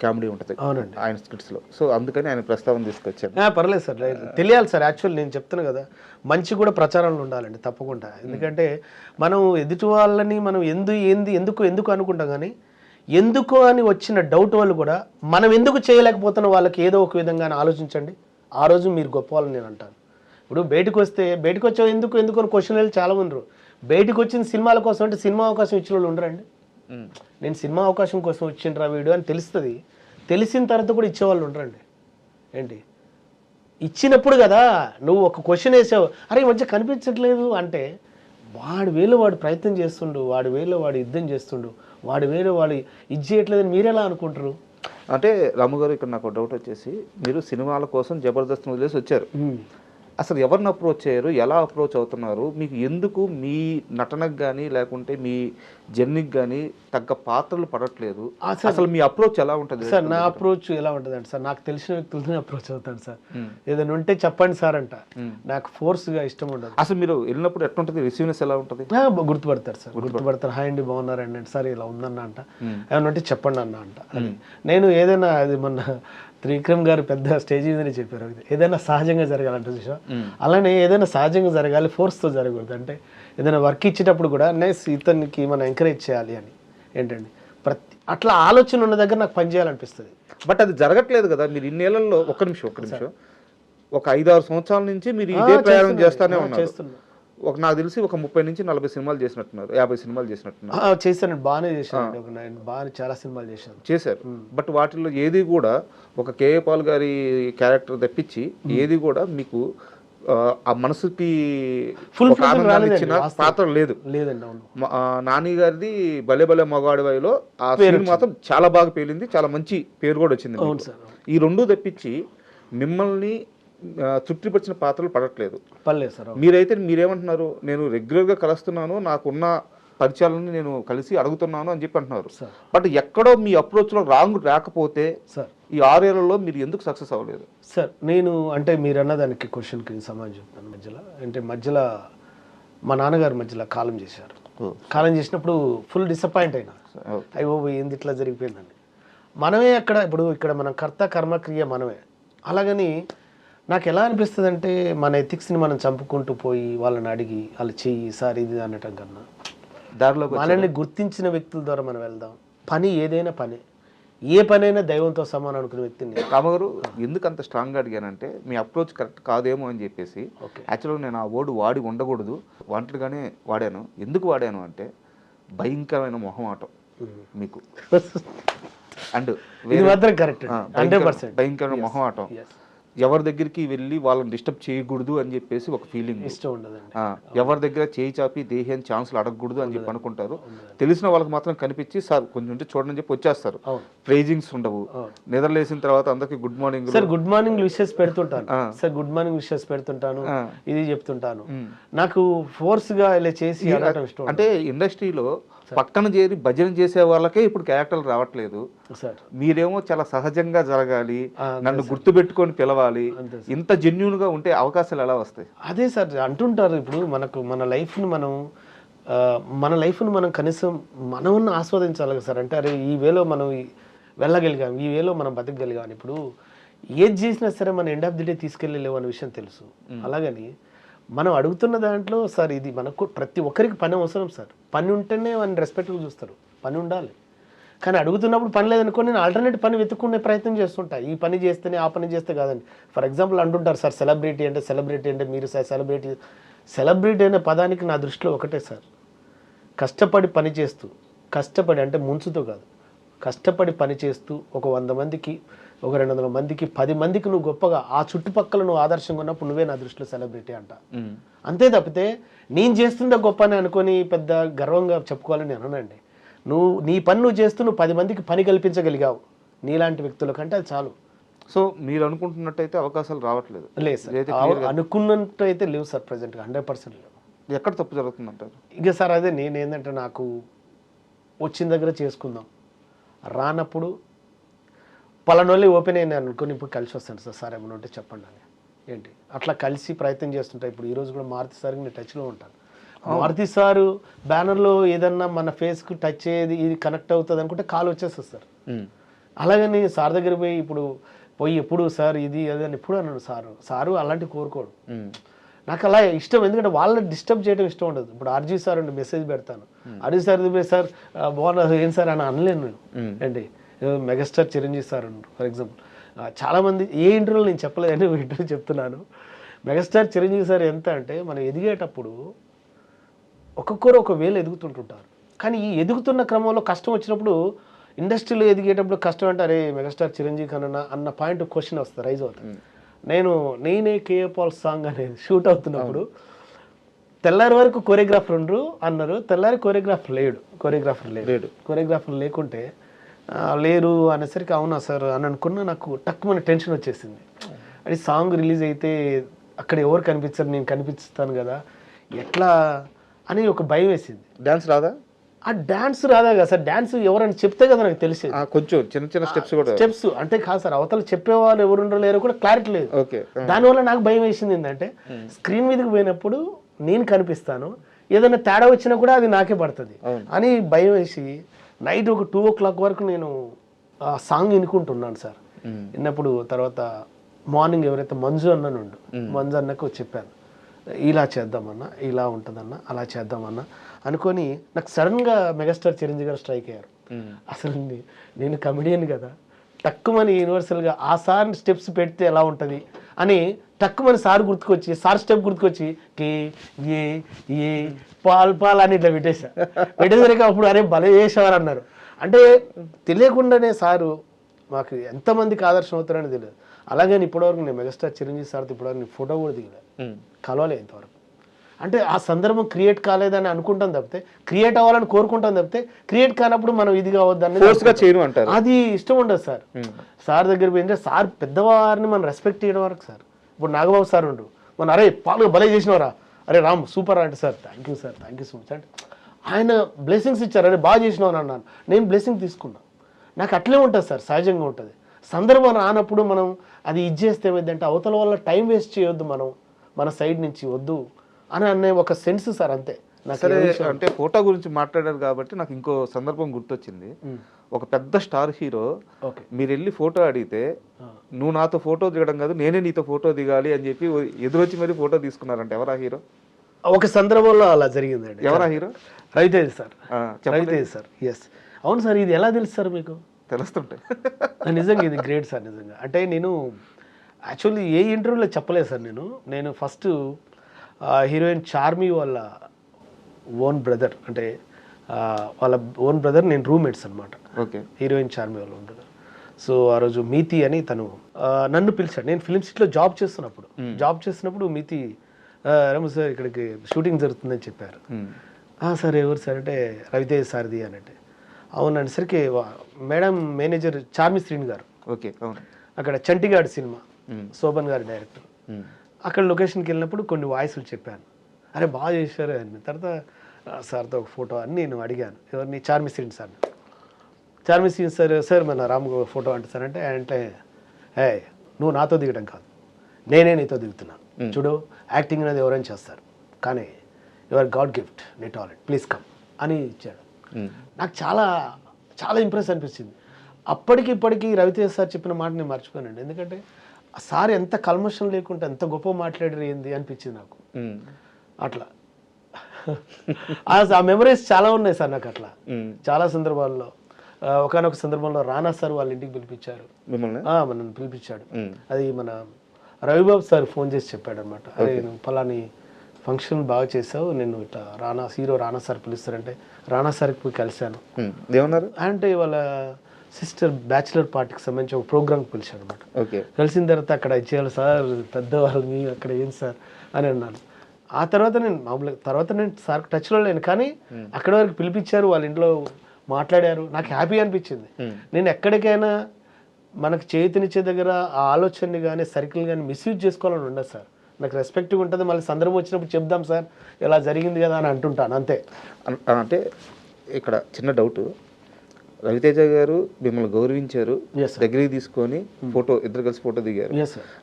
కామెడీ ఉంటుంది ఆయన స్కిట్స్లో. సో అందుకని ఆయన ప్రస్తావన తీసుకొచ్చాను. పర్లేదు సార్, తెలియాలి సార్. యాక్చువల్ నేను చెప్తాను కదా, మంచి కూడా ప్రచారంలో ఉండాలండి తప్పకుండా. ఎందుకంటే మనం ఎదుటి వాళ్ళని మనం ఎందుకు అనుకుంటాం, కానీ ఎందుకు అని వచ్చిన డౌట్ వాళ్ళు కూడా మనం ఎందుకు చేయలేకపోతున్న వాళ్ళకి ఏదో ఒక విధంగా ఆలోచించండి. ఆ రోజు మీరు గొప్ప వాళ్ళని నేను అంటాను. ఇప్పుడు బయటకు వచ్చావు ఎందుకు అని క్వశ్చన్ వెళ్ళి చాలా ఉండరు. బయటకు వచ్చిన సినిమాల కోసం అంటే సినిమా అవకాశం ఇచ్చిన వాళ్ళు ఉండరండి. నేను సినిమా అవకాశం కోసం వచ్చిండ్రా వీడియో అని తెలుస్తుంది, తెలిసిన తర్వాత కూడా ఇచ్చేవాళ్ళు ఉండరండి. ఏంటి ఇచ్చినప్పుడు కదా నువ్వు ఒక క్వశ్చన్ వేసావు, అరే ఈ మధ్య కనిపించట్లేదు అంటే వాడి వేలో వాడు ప్రయత్నం చేస్తుండు, వాడి వేలో వాడు యుద్ధం చేస్తుండు, వాడి వేలో వాడు ఇది చేయట్లేదని మీరెలా అనుకుంటారు? అంటే రాము గారు, ఇక్కడ నాకు డౌట్ వచ్చేసి, మీరు సినిమాల కోసం జబర్దస్త్ వదిలేసి వచ్చారు, అసలు ఎవరిని అప్రోచ్ అయ్యారు, ఎలా అప్రోచ్ అవుతున్నారు, మీకు ఎందుకు మీ నటనకు కానీ లేకుంటే మీ జర్నీకి కానీ తగ్గ పాత్రలు పడట్లేదు, అసలు మీ అప్రోచ్ ఎలా ఉంటుంది సార్? నా అప్రోచ్ ఎలా ఉంటుంది అంటే సార్, నాకు తెలిసిన వ్యక్తులతో అప్రోచ్ అవుతాను సార్. ఏదైనా ఉంటే చెప్పండి సార్ అంట, నాకు ఫోర్స్గా ఇష్టం ఉండదు. అసలు మీరు వెళ్ళినప్పుడు ఎట్లా ఉంటుంది, రిసీవ్నెస్ ఎలా ఉంటుంది? గుర్తుపడతారు సార్, గుర్తుపడతారు. హాయ్ అండి బాగున్నారండి అంటే, సార్ ఇలా ఉందన్న అంట, ఏమన్నా ఉంటే చెప్పండి అన్న అంట. నేను ఏదైనా అది మొన్న త్రివిక్రమ్ గారు పెద్ద స్టేజ్ మీదనే చెప్పారు, ఏదైనా సహజంగా జరగాలంటే చూసా, అలానే ఏదైనా సహజంగా జరగాలి, ఫోర్స్తో జరగకూడదు. అంటే ఏదైనా వర్క్ ఇచ్చేటప్పుడు కూడా ఇతనికి మనం ఎంకరేజ్ చేయాలి అని ఏంటండి, అట్లా ఆలోచన ఉన్న దగ్గర నాకు పని చేయాలనిపిస్తుంది. బట్ అది జరగట్లేదు కదా. మీరు ఇన్నేళ్లలో ఒక్క నిమిషం ఒక 5-6 సంవత్సరాల నుంచి మీరు ఇదే ప్రయాణం చేస్తానే ఉన్నారు. నాకు తెలిసి ఒక 30 నుంచి 40 సినిమాలు చేసినట్టున్నారు, 50 సినిమాలు చేసినట్టున్నారు. చేశాను, బాగానే చేశాను, బాగా చాలా సినిమాలు చేశారు. బట్ వాటిల్లో ఏది కూడా ఒక కేఏ పాల్ గారి క్యారెక్టర్ తప్పించి ఏది కూడా మీకు ఆ మనసుకి ఫుల్ ఇచ్చిన పాత్ర లేదండి. నాని గారిది భలే భలే మగాడివైలో ఆ సినిమా మాత్రం చాలా బాగా పేలింది, చాలా మంచి పేరు కూడా వచ్చింది. ఈ రెండు తప్పించి మిమ్మల్ని తృప్తిపరిచిన పాత్రలు పడట్లేదు. మీరైతే మీరేమంటున్నారు, నేను రెగ్యులర్గా కలుస్తున్నాను, నాకున్న పరిచయాలను నేను కలిసి అడుగుతున్నాను అని చెప్పి అంటున్నారు. బట్ ఎక్కడో మీ అప్రోచ్లో రాంగ్ రాకపోతే ఈ 6 ఏళ్లలో మీరు ఎందుకు సక్సెస్ అవ్వలేదు? సార్ నేను అంటే మీరు అన్నదానికి క్వశ్చన్కి సమాధానం చెప్తాను. మధ్యలో మా నాన్నగారు మధ్యలో కాలం చేశారు. కాలం చేసినప్పుడు ఫుల్ డిసప్పాయింట్ అయినా, అయ్యో ఏంది ఇట్లా జరిగిపోయిందండి. మనమే ఇక్కడ మన కర్త కర్మక్రియ మనమే. అలాగని నాకు ఎలా అనిపిస్తుంది అంటే, మన ఎథిక్స్ని మనం చంపుకుంటూ పోయి వాళ్ళని అడిగి వాళ్ళు చెయ్యి సార్ ఇది అనటం కన్నా దారిలో మనల్ని గుర్తించిన వ్యక్తుల ద్వారా మనం వెళ్దాం. పని ఏదైనా పని, ఏ పనైనా దైవంతో సమానం అనుకునే వ్యక్తిని. రామగారు ఎందుకు అంత స్ట్రాంగ్గా అడిగానంటే, మీ అప్రోచ్ కరెక్ట్ కాదేమో అని చెప్పేసి. యాక్చువల్గా నేను ఆ వర్డ్ వాడి ఉండకూడదు, వాంటెడ్గానే వాడాను. ఎందుకు వాడాను అంటే, భయంకరమైన మొహమాటం మీకు అండ్ ఇది మాత్రం కరెక్ట్ 100%. భయంకరమైన మొహమాటం. ఎవరి దగ్గరికి వెళ్ళి వాళ్ళని డిస్టర్బ్ చేయకూడదు అని చెప్పేసి ఒక ఫీలింగ్, ఇష్టం ఉండదండి. ఎవరి దగ్గర చేయి చాపి దేహాన్ని ఛాన్స్లు అడగకూడదు అని చెప్పి అనుకుంటారు. తెలిసిన వాళ్ళకి మాత్రం కనిపించి సార్ కొంచెం ఉంటే చూడని చెప్పి వచ్చేస్తారు. ప్రైజింగ్స్ ఉండవు. నిద్రలేసిన తర్వాత అందరికి good morning sir, good morning wishes పెడుతుంటాను సార్, గుడ్ మార్నింగ్ విషెస్ పెడుతుంటాను, ఇది చెప్తుంటాను. నాకు ఫోర్స్ గా ఇలా చేసి అడగటం ఇష్టం. అంటే ఇండస్ట్రీలో పక్కన చేరి భజన చేసే వాళ్ళకే ఇప్పుడు క్యారెక్టర్లు రావట్లేదు సార్. మీరేమో చాలా సహజంగా జరగాలి, నన్ను గుర్తు పెట్టుకొని పిలవాలి, ఇంత జెన్యూన్ గా ఉంటే అవకాశాలు ఎలా వస్తాయి? అదే సార్ అంటుంటారు. ఇప్పుడు మన లైఫ్ని మనం కనీసం మనం ఆస్వాదించాలి సార్. అంటే అరే ఈ వేలో మనం వెళ్ళగలిగాం, ఈ వేలో మనం బతకగలిగాం. ఇప్పుడు ఏది చేసినా సరే మన ఎండ్ ఆఫ్ ది డే తీసుకెళ్ళలేవు అనే విషయం తెలుసు. అలాగని మనం అడుగుతున్న దాంట్లో సార్ ఇది మనకు ప్రతి ఒక్కరికి పని అవసరం సార్. పని ఉంటేనే వాళ్ళని రెస్పెక్ట్గా చూస్తారు, పని ఉండాలి. కానీ అడుగుతున్నప్పుడు పని లేదనుకో నేను ఆల్టర్నేట్ పని వెతుక్కునే ప్రయత్నం చేస్తుంటా. ఈ పని చేస్తేనే ఆ పని చేస్తే కాదండి. ఫర్ ఎగ్జాంపుల్ అంటుంటారు సార్ సెలబ్రిటీ అంటే మీరు సార్ సెలబ్రిటీ అనే పదానికి నా దృష్టిలో ఒకటే సార్, కష్టపడి పని చేస్తూ, కష్టపడి అంటే ముంచుతో కాదు, కష్టపడి పని చేస్తూ ఒక 100 మందికి, ఒక 200 మందికి, 10 మందికి నువ్వు గొప్పగా ఆ చుట్టుపక్కల నువ్వు ఆదర్శంగా ఉన్నప్పుడు నువ్వే నా దృష్టిలో సెలబ్రిటీ అంట. అంతే తప్పితే నేను చేస్తుందా గొప్ప అని అనుకొని పెద్ద గర్వంగా చెప్పుకోవాలని అనండి. నీ పని నువ్వు చేస్తూ నువ్వు 10 మందికి పని కల్పించగలిగావు నీలాంటి వ్యక్తుల కంటే అది చాలు. సో మీరు అనుకుంటున్నట్టయితే అవకాశాలు రావట్లేదు? లేదు సార్, అనుకున్నట్టు అయితే లేవు సార్, ప్రజెంట్గా 100% లేవు. ఎక్కడ తప్పు జరుగుతుందంటారు? ఇక సార్ అదే నేనేంటంటే నాకు వచ్చిన దగ్గర చేసుకుందాం, రానప్పుడు పలానోళ్ళే ఓపెన్ అయినా అనుకుని ఇప్పుడు కలిసి వస్తాను సార్ ఏమైనా ఉంటే చెప్పండి అని ఏంటి అట్లా కలిసి ప్రయత్నం చేస్తుంటా. ఇప్పుడు ఈరోజు కూడా మారుతి సార్కి నేను టచ్లో ఉంటాను. మారుతి సారు బ్యానర్లో ఏదన్నా మన ఫేస్కి టచ్ అయ్యేది ఇది కనెక్ట్ అవుతుంది అనుకుంటే కాల్ వచ్చేస్తుంది సార్. అలాగని సార్ దగ్గర పోయి ఎప్పుడు సార్ ఇది అది అని ఎప్పుడు అన్నాడు సారు అలాంటివి కోరుకోడు. నాకు అలా ఇష్టం, ఎందుకంటే వాళ్ళని డిస్టర్బ్ చేయడం ఇష్టం ఉండదు. ఇప్పుడు ఆర్జీ సార్ అండి మెసేజ్ పెడతాను, ఆర్జీ సార్ సార్ బాగున్నారు ఏం సార్ అని అనలేను నేను. ఏంటి మెగాస్టార్ చిరంజీవి సార్ అన్నారు ఫర్ ఎగ్జాంపుల్. చాలామంది ఏ ఇంటర్వ్యూలో నేను చెప్పలేదని ఇంటర్వ్యూ చెప్తున్నాను. మెగాస్టార్ చిరంజీవి సార్ ఎంత అంటే మనం ఎదిగేటప్పుడు ఒక్కొక్కరు ఒక వేలు ఎదుగుతుంటుంటారు. కానీ ఈ ఎదుగుతున్న క్రమంలో కష్టం వచ్చినప్పుడు ఇండస్ట్రీలో ఎదిగేటప్పుడు కష్టం అంటే అరే మెగాస్టార్ చిరంజీవి కన్నా అన్న పాయింట్ క్వశ్చన్ వస్తుంది, రైజ్ అవుతుంది. నేనే కేఏ పాల్ సాంగ్ అనేది షూట్ అవుతున్నప్పుడు తెల్లారి వరకు కొరియోగ్రాఫర్ ఉండరు అన్నారు, తెల్లారి కొరియోగ్రాఫర్ లేకుంటే లేరు అనేసరికి అవునా సార్ అని అనుకున్నా. నాకు టక్కుమని టెన్షన్ వచ్చేసింది. అది సాంగ్ రిలీజ్ అయితే అక్కడ ఎవరు కనిపించారు, నేను కనిపిస్తాను కదా ఎట్లా అని ఒక భయం వేసింది. డాన్స్ రాదా? ఆ డాన్స్ రాదా కదా సార్, డాన్స్ ఎవరైనా చెప్తే కదా నాకు తెలిసేది. కొంచెం చిన్న స్టెప్స్ అంటే కాదు సార్, అవతల చెప్పేవాళ్ళు ఎవరు ఉండరు లేరు కూడా క్లారిటీ లేదు. దానివల్ల నాకు భయం వేసింది ఏంటంటే స్క్రీన్ మీదకి పోయినప్పుడు నేను కనిపిస్తాను, ఏదైనా తేడా వచ్చినా కూడా అది నాకే పడుతుంది అని భయం వేసి నైట్ ఒక 2 o'clock వరకు నేను ఆ సాంగ్ వినుకుంటున్నాను సార్. విన్నప్పుడు తర్వాత మార్నింగ్ ఎవరైతే మంజు అన్నకు చెప్పాను ఇలా చేద్దామన్నా, ఇలా ఉంటుందన్నా, అలా చేద్దామన్నా అనుకొని నాకు సడన్గా మెగాస్టార్ చిరంజీవి గారు స్ట్రైక్ అయ్యారు. అసలు నేను కమెడియన్ కదా, తక్కువని యూనివర్సల్గా ఆ సార్ స్టెప్స్ పెడితే ఎలా ఉంటుంది అని తక్కువని సార్ స్టెప్ గుర్తుకొచ్చి కే ఏ పాల్ అని ఇట్లా పెట్టేసరికి అప్పుడు అరే భలే చేసేవారు అన్నారు. అంటే తెలియకుండానే సారు మాకు ఎంతమందికి ఆదర్శం అవుతారని తెలియదు. అలాగని ఇప్పటివరకు నేను మెగాస్టార్ చిరంజీవి సార్తో ఇప్పటివరకు ఫోటో కూడా దిగలేదు, కలవలే ఇంతవరకు. అంటే ఆ సందర్భం క్రియేట్ కాలేదని అనుకుంటాం తప్పితే, క్రియేట్ అవ్వాలని కోరుకుంటాం తప్పితే, క్రియేట్ కానప్పుడు మనం ఇది కావద్దని అది ఇష్టం ఉండదు సార్. సార్ దగ్గర పోయింటే సార్ పెద్దవారిని మనం రెస్పెక్ట్ చేయడం వరకు సార్. ఇప్పుడు నాగబాబు సార్ ఉండు మన అరే పాలు భలే చేసినవరా, అరే రామ్ సూపర్ అంటే sir thank you so much అంటే ఆయన బ్లెస్సింగ్స్ ఇచ్చారు, అరే బాగా చేసినావు అన్నాను, నేను బ్లెస్సింగ్ తీసుకున్నా. నాకు అట్లే ఉంటుంది సార్, సహజంగా ఉంటుంది. సందర్భం రానప్పుడు మనం అది చేస్తే ఏమైందంటే అవతల వల్ల టైం వేస్ట్ చేయొద్దు, మనం మన సైడ్ నుంచి వద్దు అని అనే ఒక సెన్స్ సార్. అంతే. సరే, అంటే ఫోటో గురించి మాట్లాడారు కాబట్టి నాకు ఇంకో సందర్భం గుర్తొచ్చింది. ఒక పెద్ద స్టార్ హీరో మీరు వెళ్ళి ఫోటో అడిగితే నువ్వు నాతో ఫోటో దిగడం కాదు నేనే నీతో ఫోటో దిగాలి అని చెప్పి ఎదురొచ్చి మరి ఫోటో తీసుకున్నారంటే ఎవరా హీరో? ఒక సందర్భంలో అలా జరిగిందండి. ఎవరా హీరో? రవితేజ్ సార్. ఎస్ అవును సార్. ఇది ఎలా తెలుసు సార్ మీకు? తెలుస్తుంటాయి నిజంగా ఇది గ్రేట్ సార్ నిజంగా. అంటే నేను యాక్చువల్లీ ఏ ఇంటర్వ్యూలో చెప్పలేదు సార్. నేను ఫస్ట్ హీరోయిన్ చార్మి వాళ్ళ ఓన్ బ్రదర్, అంటే వాళ్ళ ఓన్ బ్రదర్, నేను రూమ్మేట్స్ అనమాట. ఓకే. హీరోయిన్ చార్మి వాళ్ళ ఓన్ బ్రదర్. సో ఆ రోజు మీతి అని తను నన్ను పిలిచాడు. నేను ఫిలిం సిటీలో జాబ్ చేస్తున్నప్పుడు మీతి రమ సార్ ఇక్కడికి షూటింగ్ జరుగుతుందని చెప్పారు. సార్ ఎవరు సార్ అంటే రవితేజ్ సార్ది అని అంటే అవును అనేసరికి మేడం మేనేజర్ చార్మి శ్రీని గారు ఓకే అక్కడ చంటిగాడ్ సినిమా శోభన్ గారి డైరెక్టర్. అక్కడ లొకేషన్కి వెళ్ళినప్పుడు కొన్ని వాయిస్లు చెప్పాను. అరే బాగా చేశారు అని. తర్వాత సార్తో ఒక ఫోటో అని నేను అడిగాను. ఎవరిని? చార్మి శ్రీని సార్. చార్మి శ్రీని సార్ మన రామ్ ఫోటో అంటే సార్ అంటే నువ్వు నాతో దిగడం కాదు, నేనే నీతో దిగుతున్నాను. చూడు యాక్టింగ్ అనేది ఎవరైనా చేస్తారు, కానీ యువర్ గాడ్ గిఫ్ట్, నీ టాలెంట్, ప్లీజ్ కమ్ అని ఇచ్చాడు. నాకు చాలా చాలా ఇంప్రెస్ అనిపించింది. అప్పటికి ఇప్పటికీ రవితేజ్ సార్ చెప్పిన మాట నేను మర్చిపోయానండి. ఎందుకంటే ఆ సార్ ఎంత కల్మషం లేకుండా ఎంత గొప్ప మాట్లాడారు ఏంది అనిపించింది నాకు. అట్లా ఆ మెమరీస్ చాలా ఉన్నాయి సార్ నాకు. అట్లా చాలా సందర్భాల్లో ఒకనొక సందర్భంలో రానా సార్ వాళ్ళ ఇంటికి పిలిపించారు, మనల్ని పిలిపించాడు. అది మన రవిబాబు సార్ ఫోన్ చేసి చెప్పాడు అనమాట. అరే నువ్వు ఫలాని ఫంక్షన్ బాగా చేసావు, నేను ఇట్లా హీరో రానా సార్ పిలుస్తారంటే రానా సార్కి పోయి కలిశాను. ఏమన్నారు అంటే వాళ్ళ సిస్టర్ బ్యాచిలర్ పార్టీకి సంబంధించి ఒక ప్రోగ్రామ్కి పిలిచాడు అనమాట. కలిసిన తర్వాత అక్కడ ఇచ్చేయాలి సార్ పెద్దవాళ్ళు, మీ అక్కడ ఏం సార్ అని అన్నాను. ఆ తర్వాత నేను సార్కి టచ్లో లేను, కానీ అక్కడి వరకు పిలిపించారు, వాళ్ళ ఇంట్లో మాట్లాడారు. నాకు హ్యాపీ అనిపించింది. నేను ఎక్కడికైనా మనకు చేతినిచ్చే దగ్గర ఆ ఆలోచనని కానీ సర్కిల్ కానీ మిస్యూజ్ చేసుకోవాలని ఉండదు సార్. నాకు రెస్పెక్ట్గా ఉంటుంది. మళ్ళీ సందర్భం వచ్చినప్పుడు చెప్దాం సార్ ఇలా జరిగింది కదా అని అంటుంటాను అంతే. అంటే ఇక్కడ చిన్న డౌట్, రవితేజ గారు మిమ్మల్ని గౌరవించారు, దగ్గరికి తీసుకొని ఫోటో ఇద్దరు కలిసి ఫోటో దిగారు.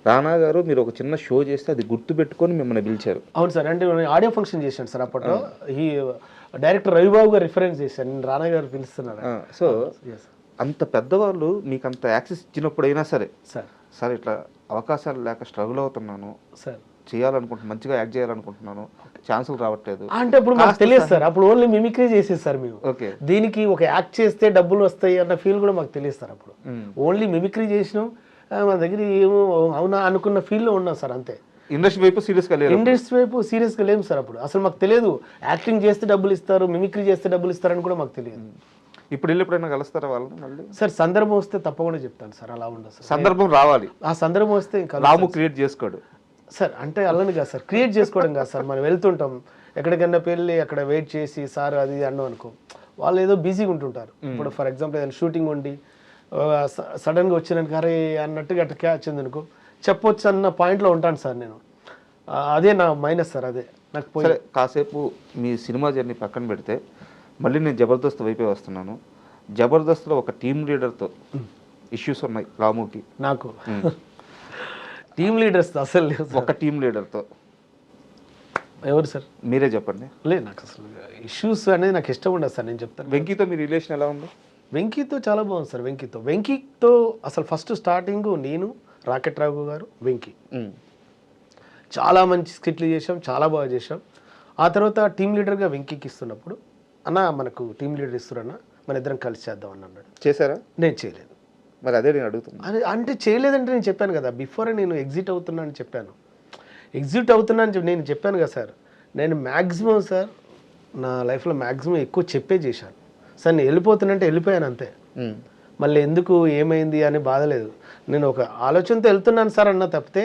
రానా గారు మీరు ఒక చిన్న షో చేస్తే అది గుర్తు పెట్టుకొని మిమ్మల్ని పిలిచారు. అవును సార్. అంటే ఆడియో ఫంక్షన్ చేశాను సార్ అప్పట్లో. ఈ డైరెక్టర్ రవిబాబు గారు రిఫరెన్స్ చేశాను, నేను రానా గారు పిలుస్తున్నాను. సో అంత పెద్దవాళ్ళు మీకు అంత యాక్సెస్ ఇచ్చినప్పుడైనా సరే సార్ ఇట్లా అవకాశాలు లేక స్ట్రగుల్ అవుతున్నాను సార్, చేయాలనుకుంటున్నాను, మంచిగా యాక్ట్ చేయాలనుకుంటున్నాను, ఛాన్సులు రావట్లేదు అంటే ఇప్పుడు మాకు తెలియదు సార్. అప్పుడు ఓన్లీ మిమిక్రీ చేసేది సార్ మేము. దీనికి ఒక యాక్ట్ చేస్తే డబ్బులు వస్తాయి అన్న ఫీల్ కూడా మాకు తెలియదు సార్. అప్పుడు ఓన్లీ మిమిక్రీ చేసినాం, మా దగ్గర ఏమో అవునా అనుకున్న ఫీల్లో ఉన్నాం సార్ అంతే. ఇండస్ట్రీ వైపు సీరియస్గా లేము సార్. అప్పుడు అసలు మాకు తెలియదు యాక్టింగ్ చేస్తే డబ్బులు ఇస్తారు, మిమిక్రీ చేస్తే డబ్బులు ఇస్తారని కూడా మాకు తెలియదు. ఇప్పుడు వెళ్ళి ఎప్పుడైనా కలుస్తారా వాళ్ళని మళ్ళీ? సార్ సందర్భం వస్తే తప్పకుండా చెప్తాను సార్. అలా ఉండదు సార్, సందర్భం రావాలి. ఆ సందర్భం వస్తే ఇంకా రాము క్రియేట్ చేసుకోడు సార్. అంటే అలాని కాదు సార్, క్రియేట్ చేసుకోవడం కాదు సార్. మనం వెళ్తుంటాం ఎక్కడికన్నా పెళ్ళి, అక్కడ వెయిట్ చేసి సార్ అది అన్నాం అనుకో, వాళ్ళు ఏదో బిజీగా ఉంటుంటారు. ఇప్పుడు ఫర్ ఎగ్జాంపుల్ ఏదైనా షూటింగ్ ఉండి సడన్గా వచ్చినాను అరే అన్నట్టుగా అట్లా క్యాచ్ ఉంది అనుకో, చెప్పొచ్చు అన్న పాయింట్లో ఉంటాను సార్ నేను. అదే నా మైనస్ సార్. అదే నాకు సరే. కాసేపు మీ సినిమా జర్నీ పక్కన పెడితే మళ్ళీ నేను జబర్దస్త్ వైపే వస్తున్నాను. జబర్దస్త్లో ఒక టీమ్ లీడర్తో ఇష్యూస్ ఉన్నాయి రాముకి. నాకు టీమ్ లీడర్స్ అసలు లేదు. ఒక టీమ్ లీడర్తో ఎవరు సార్? మీరే చెప్పండి. లేదు నాకు అసలు ఇష్యూస్ అనేది నాకు ఇష్టం ఉండదు సార్. నేను చెప్తాను. వెంకీతో మీ రిలేషన్ ఎలా ఉంది? వెంకీతో చాలా బాగుంది సార్. వెంకీతో అసలు ఫస్ట్ స్టార్టింగ్ నేను, రాకెట్ రాఘు గారు, వెంకీ చాలా మంచి స్కిట్లు చేసాం, చాలా బాగా చేసాం. ఆ తర్వాత టీమ్ లీడర్గా వెంకీకి ఇస్తున్నప్పుడు అన్న మనకు టీమ్ లీడర్ ఇస్తున్నా మన ఇద్దరం కలిసి చేద్దాం అని అన్నాడు. చేశారా? నేను చేయలేదు. మరి అదే నేను అడుగుతున్నా. అంటే చేయలేదంటే నేను చెప్పాను కదా బిఫోరే, నేను ఎగ్జిట్ అవుతున్నా అని చెప్పాను. ఎగ్జిట్ అవుతున్నా అని నేను చెప్పాను కదా సార్. నేను మ్యాక్సిమం సార్ నా లైఫ్లో మ్యాక్సిమం ఎక్కువ చెప్పే చేశాను సార్. నేను వెళ్ళిపోతున్నంటే వెళ్ళిపోయాను అంతే. మళ్ళీ ఎందుకు ఏమైంది అని బాధలేదు. నేను ఒక ఆలోచనతో వెళ్తున్నాను సార్ అన్న తప్పితే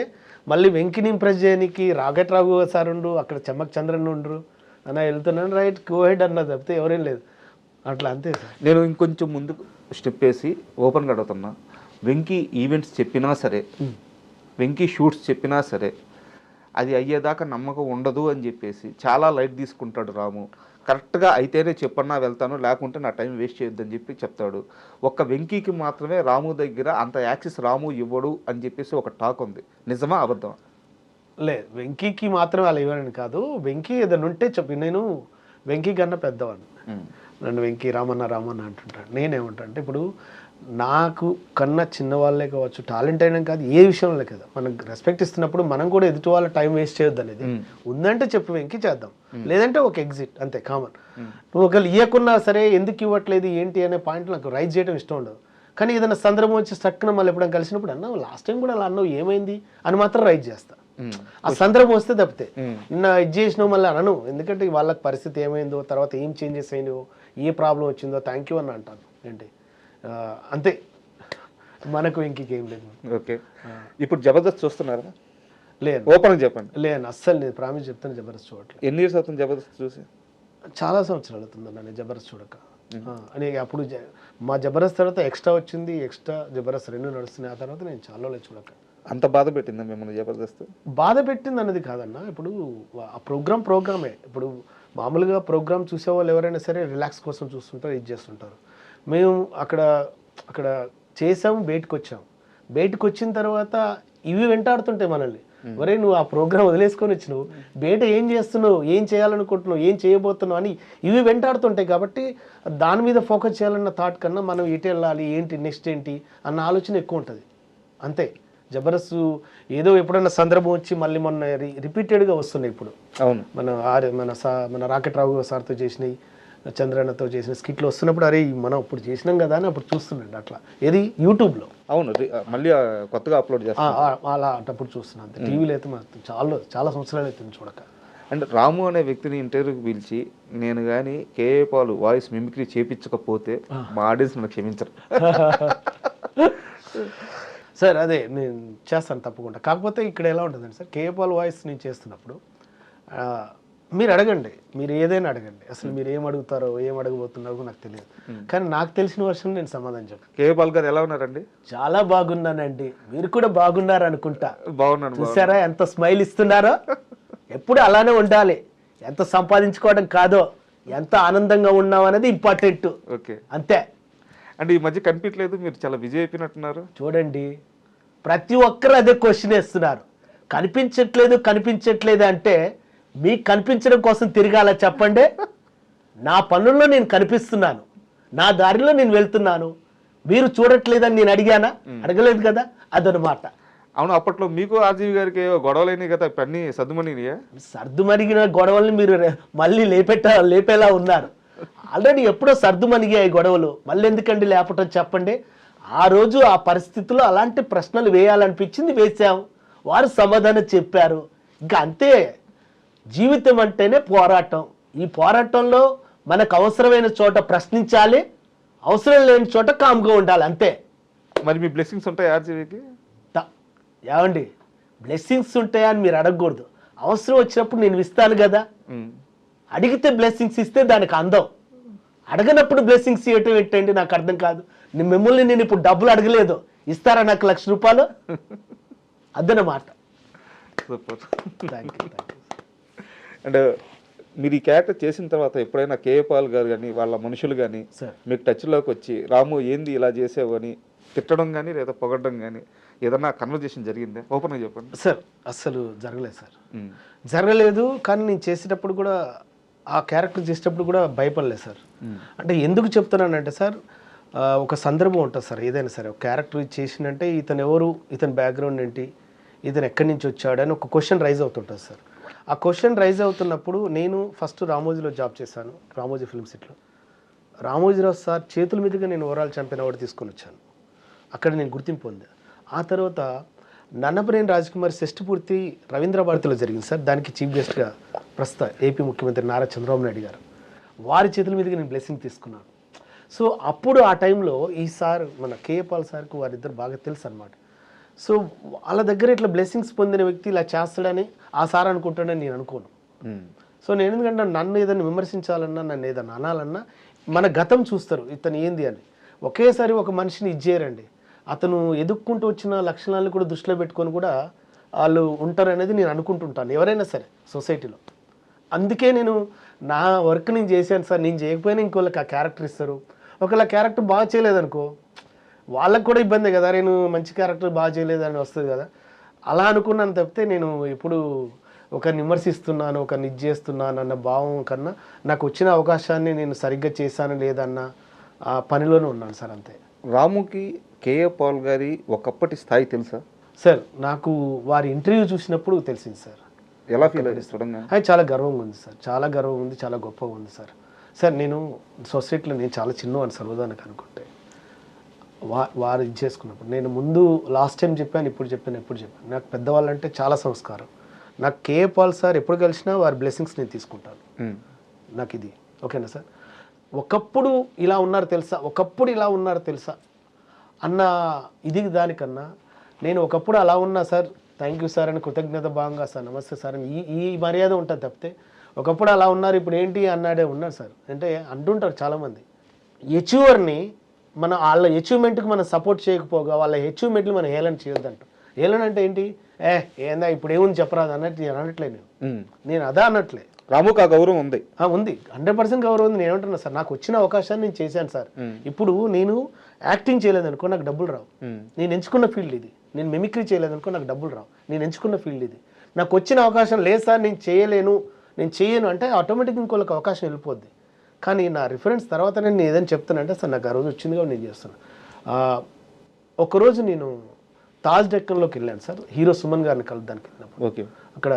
మళ్ళీ వెంకిని ఇంప్రెస్ చేయడానికి రాకెట్ రాఘు సార్ ఉండు, అక్కడ చెమ్మక్ చంద్రన్ ఉండ్రు అన్న వెళ్తున్నాను రైట్ గో హెడ్ అన్న తప్పితే ఎవరేం లేదు. అట్లా అంతే సార్. నేను ఇంకొంచెం ముందుకు స్టెప్ వేసి ఓపెన్గా అడుగుతున్నా. వెంకీ ఈవెంట్స్ చెప్పినా సరే, వెంకీ షూట్స్ చెప్పినా సరే, అది అయ్యేదాకా నమ్మకం ఉండదు అని చెప్పేసి చాలా లైట్ తీసుకుంటాడు రాము. కరెక్ట్గా అయితేనే చెప్పన్నా వెళ్తాను, లేకుంటే నా టైం వేస్ట్ చేయొద్దని చెప్పి చెప్తాడు. ఒక్క వెంకీకి మాత్రమే రాము దగ్గర అంత యాక్సెస్ రాము ఇవ్వడు అని చెప్పేసి ఒక టాక్ ఉంది. నిజమా అబద్ధమా? లేదు, వెంకీకి మాత్రమే అలా ఇవ్వనని కాదు. వెంకీ ఏదైనా ఉంటే చెప్పి, నేను వెంకీ కన్నా పెద్దవాడిని, నన్ను వెంకీ రామన్న అంటుంటాడు. నేనేమంటా అంటే ఇప్పుడు నాకు కన్నా చిన్నవాళ్ళే కావచ్చు, టాలెంట్ అయినా కాదు, ఏ విషయంలో కదా మనకు రెస్పెక్ట్ ఇస్తున్నప్పుడు మనం కూడా ఎదుటి వాళ్ళ టైం వేస్ట్ చేయొద్దు అనేది ఉందంటే చెప్పి వెంకీ చేద్దాం, లేదంటే ఒక ఎగ్జిట్ అంతే కామన్. నువ్వు ఒకవేళ ఇవ్వకున్నా సరే ఎందుకు ఇవ్వట్లేదు ఏంటి అనే పాయింట్ నాకు రైజ్ చేయడం ఇష్టం ఉండదు. కానీ ఏదైనా సందర్భం వచ్చి స్ట్రక్న మళ్ళీ ఎప్పుడైనా కలిసినప్పుడు అన్నా లాస్ట్ టైం కూడా అలా అన్నావు ఏమైంది అని మాత్రం రైజ్ చేస్తా. ఆ సందర్భం వస్తే తప్పితే నిన్న ఇది చేసినావు మళ్ళీ అనను. ఎందుకంటే వాళ్ళకి పరిస్థితి ఏమైందో, తర్వాత ఏం చేంజెస్ అయినాయో, ఏ ప్రాబ్లం వచ్చిందో థ్యాంక్ యూ అని అంటాను ఏంటి అంతే. మనకు ఇంకేం లేదు. ఓకే, ఇప్పుడు జబర్దస్త్ చూస్తున్నారా? లేదు ఓపెన్ చెప్పండి. లేదు అస్సలు లేదు, ప్రామిస్ చెప్తాను జబర్దస్త్ చూడట్లేదు. ఎన్ని ఇయర్స్ అవుతుంది జబర్దస్త్ చూసి? చాలా సంవత్సరాలు అవుతుందన్న నేను జబర్దస్త్ చూడక. అని అప్పుడు మా జబర్దస్త్ తర్వాత ఎక్స్ట్రా వచ్చింది, ఎక్స్ట్రా జబర్దస్త్ 2 నడుస్తున్నాయి. ఆ తర్వాత నేను చాలా చూడక. అంత బాధ పెట్టిందా మిమ్మల్ని జబర్దస్త్? బాధ పెట్టింది అన్నది కాదన్న, ఇప్పుడు ఆ ప్రోగ్రామే. ఇప్పుడు మామూలుగా ప్రోగ్రామ్ చూసేవాళ్ళు ఎవరైనా సరే రిలాక్స్ కోసం చూస్తుంటారు, ఇది చేస్తుంటారు. మేము అక్కడ చేసాము, బయటకు వచ్చిన తర్వాత ఇవి వెంటాడుతుంటాయి మనల్ని. ఒరే నువ్వు ఆ ప్రోగ్రామ్ వదిలేసుకొని వచ్చినావు, బయట ఏం చేస్తున్నావు, ఏం చేయాలనుకుంటున్నావు, ఏం చేయబోతున్నావు అని ఇవి వెంటాడుతుంటాయి. కాబట్టి దాని మీద ఫోకస్ చేయాలన్న థాట్ కన్నా మనం ఇటు వెళ్ళాలి, ఏంటి నెక్స్ట్ ఏంటి అన్న ఆలోచన ఎక్కువ ఉంటుంది అంతే. జబర్దస్త్ ఏదో ఎప్పుడన్నా సందర్భం వచ్చి మళ్ళీ మొన్న రిపీటెడ్గా వస్తున్నాయి. ఇప్పుడు అవును, మన రాకెట్ రావు సార్తో చేసినవి, చంద్రన్నతో చేసిన స్కిట్లు వస్తున్నప్పుడు అరే మనం ఇప్పుడు చేసినాం కదా అని అప్పుడు చూస్తున్నాండి. అట్లా ఏది యూట్యూబ్లో. అవును, మళ్ళీ కొత్తగా అప్లోడ్ చేస్తాను అలా అప్పుడు చూస్తున్నాను అంతే. టీవీలో అయితే మాత్రం చాలా సంవత్సరాలు అవుతుంది చూడక. అండ్ రాము అనే వ్యక్తిని ఇంటర్వ్యూకి పిలిచి నేను కానీ కేఏ పాల్ వాయిస్ మిమిక్రీ చేయించకపోతే మా ఆడియన్స్ నన్ను క్షమించరు. సార్ అదే నేను చేస్తాను తప్పకుండా. కాకపోతే ఇక్కడ ఎలా ఉంటుందండి సార్, కేఏ పాల్ వాయిస్ నేను చేస్తున్నప్పుడు మీరు అడగండి, మీరు ఏదైనా అడగండి, అసలు మీరు ఏం అడుగుతారో ఏం అడగబోతున్నారో నాకు తెలియదు. కానీ నాకు తెలిసిన వర్షం నేను సమాధానం చెప్పాను. కేఏ పాల్ గారు ఎలా ఉన్నారండి? చాలా బాగున్నానండి, మీరు కూడా బాగున్నారు అనుకుంటా. బాగున్నాను. చూసారా ఎంత స్మైల్ ఇస్తున్నారో? ఎప్పుడు అలానే ఉండాలి. ఎంత సంపాదించుకోవడం కాదో, ఎంత ఆనందంగా ఉన్నాం అనేది ఇంపార్టెంట్. ఓకే, అంతే. అంటే ఈ మధ్య కనిపించలేదు, మీరు చాలా బిజీ అయిపోయినట్టున్నారు. చూడండి ప్రతి ఒక్కరు అదే క్వశ్చన్ వేస్తున్నారు, కనిపించట్లేదు అంటే మీకు కనిపించడం కోసం తిరగాల చెప్పండి. నా పనుల్లో నేను కనిపిస్తున్నాను, నా దారిలో నేను వెళ్తున్నాను, మీరు చూడట్లేదని నేను అడిగానా? అడగలేదు కదా, అదనమాట. అవును, అప్పట్లో మీకు ఆర్జీవి గారికి గొడవలైనాయి కదా, అన్నీ సర్దుమరిగిన గొడవల్ని మీరు మళ్ళీ లేపేలా ఉన్నారు. ఆల్రెడీ ఎప్పుడో సర్దుమణిగాయి గొడవలు, మళ్ళీ ఎందుకండి లేపటం చెప్పండి. ఆ రోజు ఆ పరిస్థితుల్లో అలాంటి ప్రశ్నలు వేయాలనిపించింది, వేసాం, వారు సమాధానం చెప్పారు. ఇంకా అంతే. జీవితం అంటేనే పోరాటం. ఈ పోరాటంలో మనకు అవసరమైన చోట ప్రశ్నించాలి, అవసరం లేని చోట కామ్గా ఉండాలి, అంతే. మరి మీ బ్లెస్సింగ్స్ ఉంటాయి ఆర్జీవికి? ఏమండి బ్లెస్సింగ్స్ ఉంటాయా అని మీరు అడగకూడదు. అవసరం వచ్చినప్పుడు నేను ఇస్తాను కదా. అడిగితే బ్లెస్సింగ్స్ ఇస్తే దానికి అందం, అడగనప్పుడు బ్లెస్సింగ్స్ ఇవ్వటం ఏంటండి నాకు అర్థం కాదు. మిమ్మల్ని నేను ఇప్పుడు డబ్బులు అడగలేదు, ఇస్తారా నాకు 1,00,000 రూపాయలు? అదనమాట. Thank you. అండ్ మీరు ఈ క్యారెక్టర్ చేసిన తర్వాత ఎప్పుడైనా కేఏ పాల్ గారు కానీ వాళ్ళ మనుషులు కానీ మీకు టచ్లోకి వచ్చి రాము ఏంది ఇలా చేసావు అని తిట్టడం కానీ లేదా పొగడడం కానీ ఏదన్నా కన్వర్జేషన్ జరిగిందా? ఓపెన్గా చెప్పండి సార్. అస్సలు జరగలేదు సార్, జరగలేదు. కానీ నేను చేసేటప్పుడు కూడా, ఆ క్యారెక్టర్ చేసేటప్పుడు కూడా భయపడలేదు సార్. అంటే ఎందుకు చెప్తున్నానంటే సార్, ఒక సందర్భం ఉంటుంది సార్ ఏదైనా సరే. ఒక క్యారెక్టర్ చేసినంటే ఇతను ఎవరు, ఇతని బ్యాక్గ్రౌండ్ ఏంటి, ఇతను ఎక్కడి నుంచి వచ్చాడు అని ఒక క్వశ్చన్ రైజ్ అవుతుంటుంది సార్. ఆ క్వశ్చన్ రైజ్ అవుతున్నప్పుడు నేను ఫస్ట్ రామోజీలో జాబ్ చేశాను, రామోజీ ఫిల్మ్ సిటీలో. రామోజీరావు సార్ చేతుల మీదుగా నేను ఓవరాల్ ఛాంపియన్ అవార్డు తీసుకొని వచ్చాను. అక్కడ నేను గుర్తింపు పొందా. ఆ తర్వాత నన్నపనేని రాజకుమారి షష్ఠపూర్తి రవీంద్ర భారతిలో జరిగింది సార్. దానికి చీఫ్ గెస్ట్గా ప్రస్తుత ఏపీ ముఖ్యమంత్రి నారా చంద్రబాబు నాయుడు గారు, వారి చేతుల మీదుగా నేను బ్లెస్సింగ్ తీసుకున్నాను. సో అప్పుడు ఆ టైంలో ఈ సార్ మన కేఏ పాల్ సార్కు వారిద్దరు బాగా తెలుసు అనమాట. సో వాళ్ళ దగ్గర ఇట్లా బ్లెస్సింగ్స్ పొందిన వ్యక్తి ఇలా చేస్తాడని ఆ సార్ అనుకుంటాడని నేను అనుకోను. సో నేను ఎందుకంటే నన్ను ఏదైనా విమర్శించాలన్నా, నన్ను ఏదైనా అనాలన్నా మన గతం చూస్తారు, ఇతను ఏంది అని. ఒకేసారి ఒక మనిషిని ఇచ్చేయరండి. అతను ఎదుక్కుంటూ వచ్చిన లక్షణాలను కూడా దృష్టిలో పెట్టుకొని కూడా వాళ్ళు ఉంటారనేది నేను అనుకుంటుంటాను, ఎవరైనా సరే సొసైటీలో. అందుకే నేను నా వర్క్ నేను చేశాను సార్. నేను చేయకపోయినా ఇంకోళ్ళకి ఆ క్యారెక్టర్ ఇస్తారు. ఒకవేళ క్యారెక్టర్ బాగా చేయలేదనుకో వాళ్ళకు కూడా ఇబ్బంది కదా, నేను మంచి క్యారెక్టర్ బాగా చేయలేదని వస్తుంది కదా. అలా అనుకున్నాను తప్పితే నేను ఎప్పుడు ఒకరిని విమర్శిస్తున్నాను, ఒకరిని ఇది చేస్తున్నాను అన్న భావం కన్నా నాకు వచ్చిన అవకాశాన్ని నేను సరిగ్గా చేశాను లేదన్న ఆ పనిలోనే ఉన్నాను సార్, అంతే. రాముకి కేఏ పాల్ గారి ఒకప్పటి స్థాయి తెలుసా సార్? నాకు వారి ఇంటర్వ్యూ చూసినప్పుడు తెలిసింది సార్. ఎలా ఫీల్ అయ్యి? అది చాలా గర్వంగా ఉంది సార్, చాలా గర్వం ఉంది, చాలా గొప్పగా ఉంది సార్. సార్ నేను సొసైటీలో నేను చాలా చిన్నవాడిని సర్వదానికి అనుకుంటే, వారు ఇది చేసుకున్నప్పుడు నేను ముందు లాస్ట్ టైం చెప్పాను, ఎప్పుడు చెప్పాను నాకు పెద్దవాళ్ళంటే చాలా సంస్కారం. నాకు కేఏ పాల్ సార్ ఎప్పుడు కలిసినా వారి బ్లెస్సింగ్స్ నేను తీసుకుంటాను. నాకు ఇది ఓకేనా సార్? ఒకప్పుడు ఇలా ఉన్నారు తెలుసా, అన్న ఇది దానికన్నా నేను ఒకప్పుడు అలా ఉన్నా సార్, థ్యాంక్ యూ సార్ అని కృతజ్ఞత భాగంగా సార్ నమస్తే సార్ అని ఈ మర్యాద ఉంటుంది తప్పితే ఒకప్పుడు అలా ఉన్నారు ఇప్పుడు ఏంటి అన్నాడే ఉన్నారు సార్. అంటే అంటుంటారు చాలామంది అచీవర్ని వాళ్ళ అచీవ్మెంట్కి మనం సపోర్ట్ చేయకపోగా వాళ్ళ అచీవ్మెంట్లు మనం హేళన చేయొద్దంట. హేళన అంటే ఏంటి, ఏందా ఇప్పుడు ఏముంది చెప్పరాదు అన్నట్టు నేను అనట్లే, నేను అదా అనట్లే. రాముకు ఆ గౌరవం ఉంది, ఉంది 100% గౌరవం ఉంది. నేను ఏమంటున్నా సార్, నాకు వచ్చిన అవకాశాన్ని నేను చేశాను సార్. ఇప్పుడు నేను యాక్టింగ్ చేయలేదనుకో నాకు డబ్బులు రావు. నేను ఎంచుకున్న ఫీల్డ్ ఇది. నేను మిమిక్రీ చేయలేదనుకో నాకు డబ్బులు రావు. నేను ఎంచుకున్న ఫీల్డ్ ఇది. నాకు వచ్చిన అవకాశం లేదు సార్, నేను చేయను అంటే ఆటోమేటిక్గా ఇంకోళ్ళకి అవకాశం వెళ్ళిపోద్ది. కానీ నా రిఫరెన్స్ తర్వాత నేను ఏదైనా చెప్తానంటే సార్ నాకు ఆ రోజు వచ్చిందిగా నేను చేస్తాను. ఒకరోజు నేను తాజ్ డెక్కన్లోకి వెళ్ళాను సార్, హీరో సుమన్ గారిని కలుద్దానికి వెళ్ళినప్పుడు. ఓకే, అక్కడ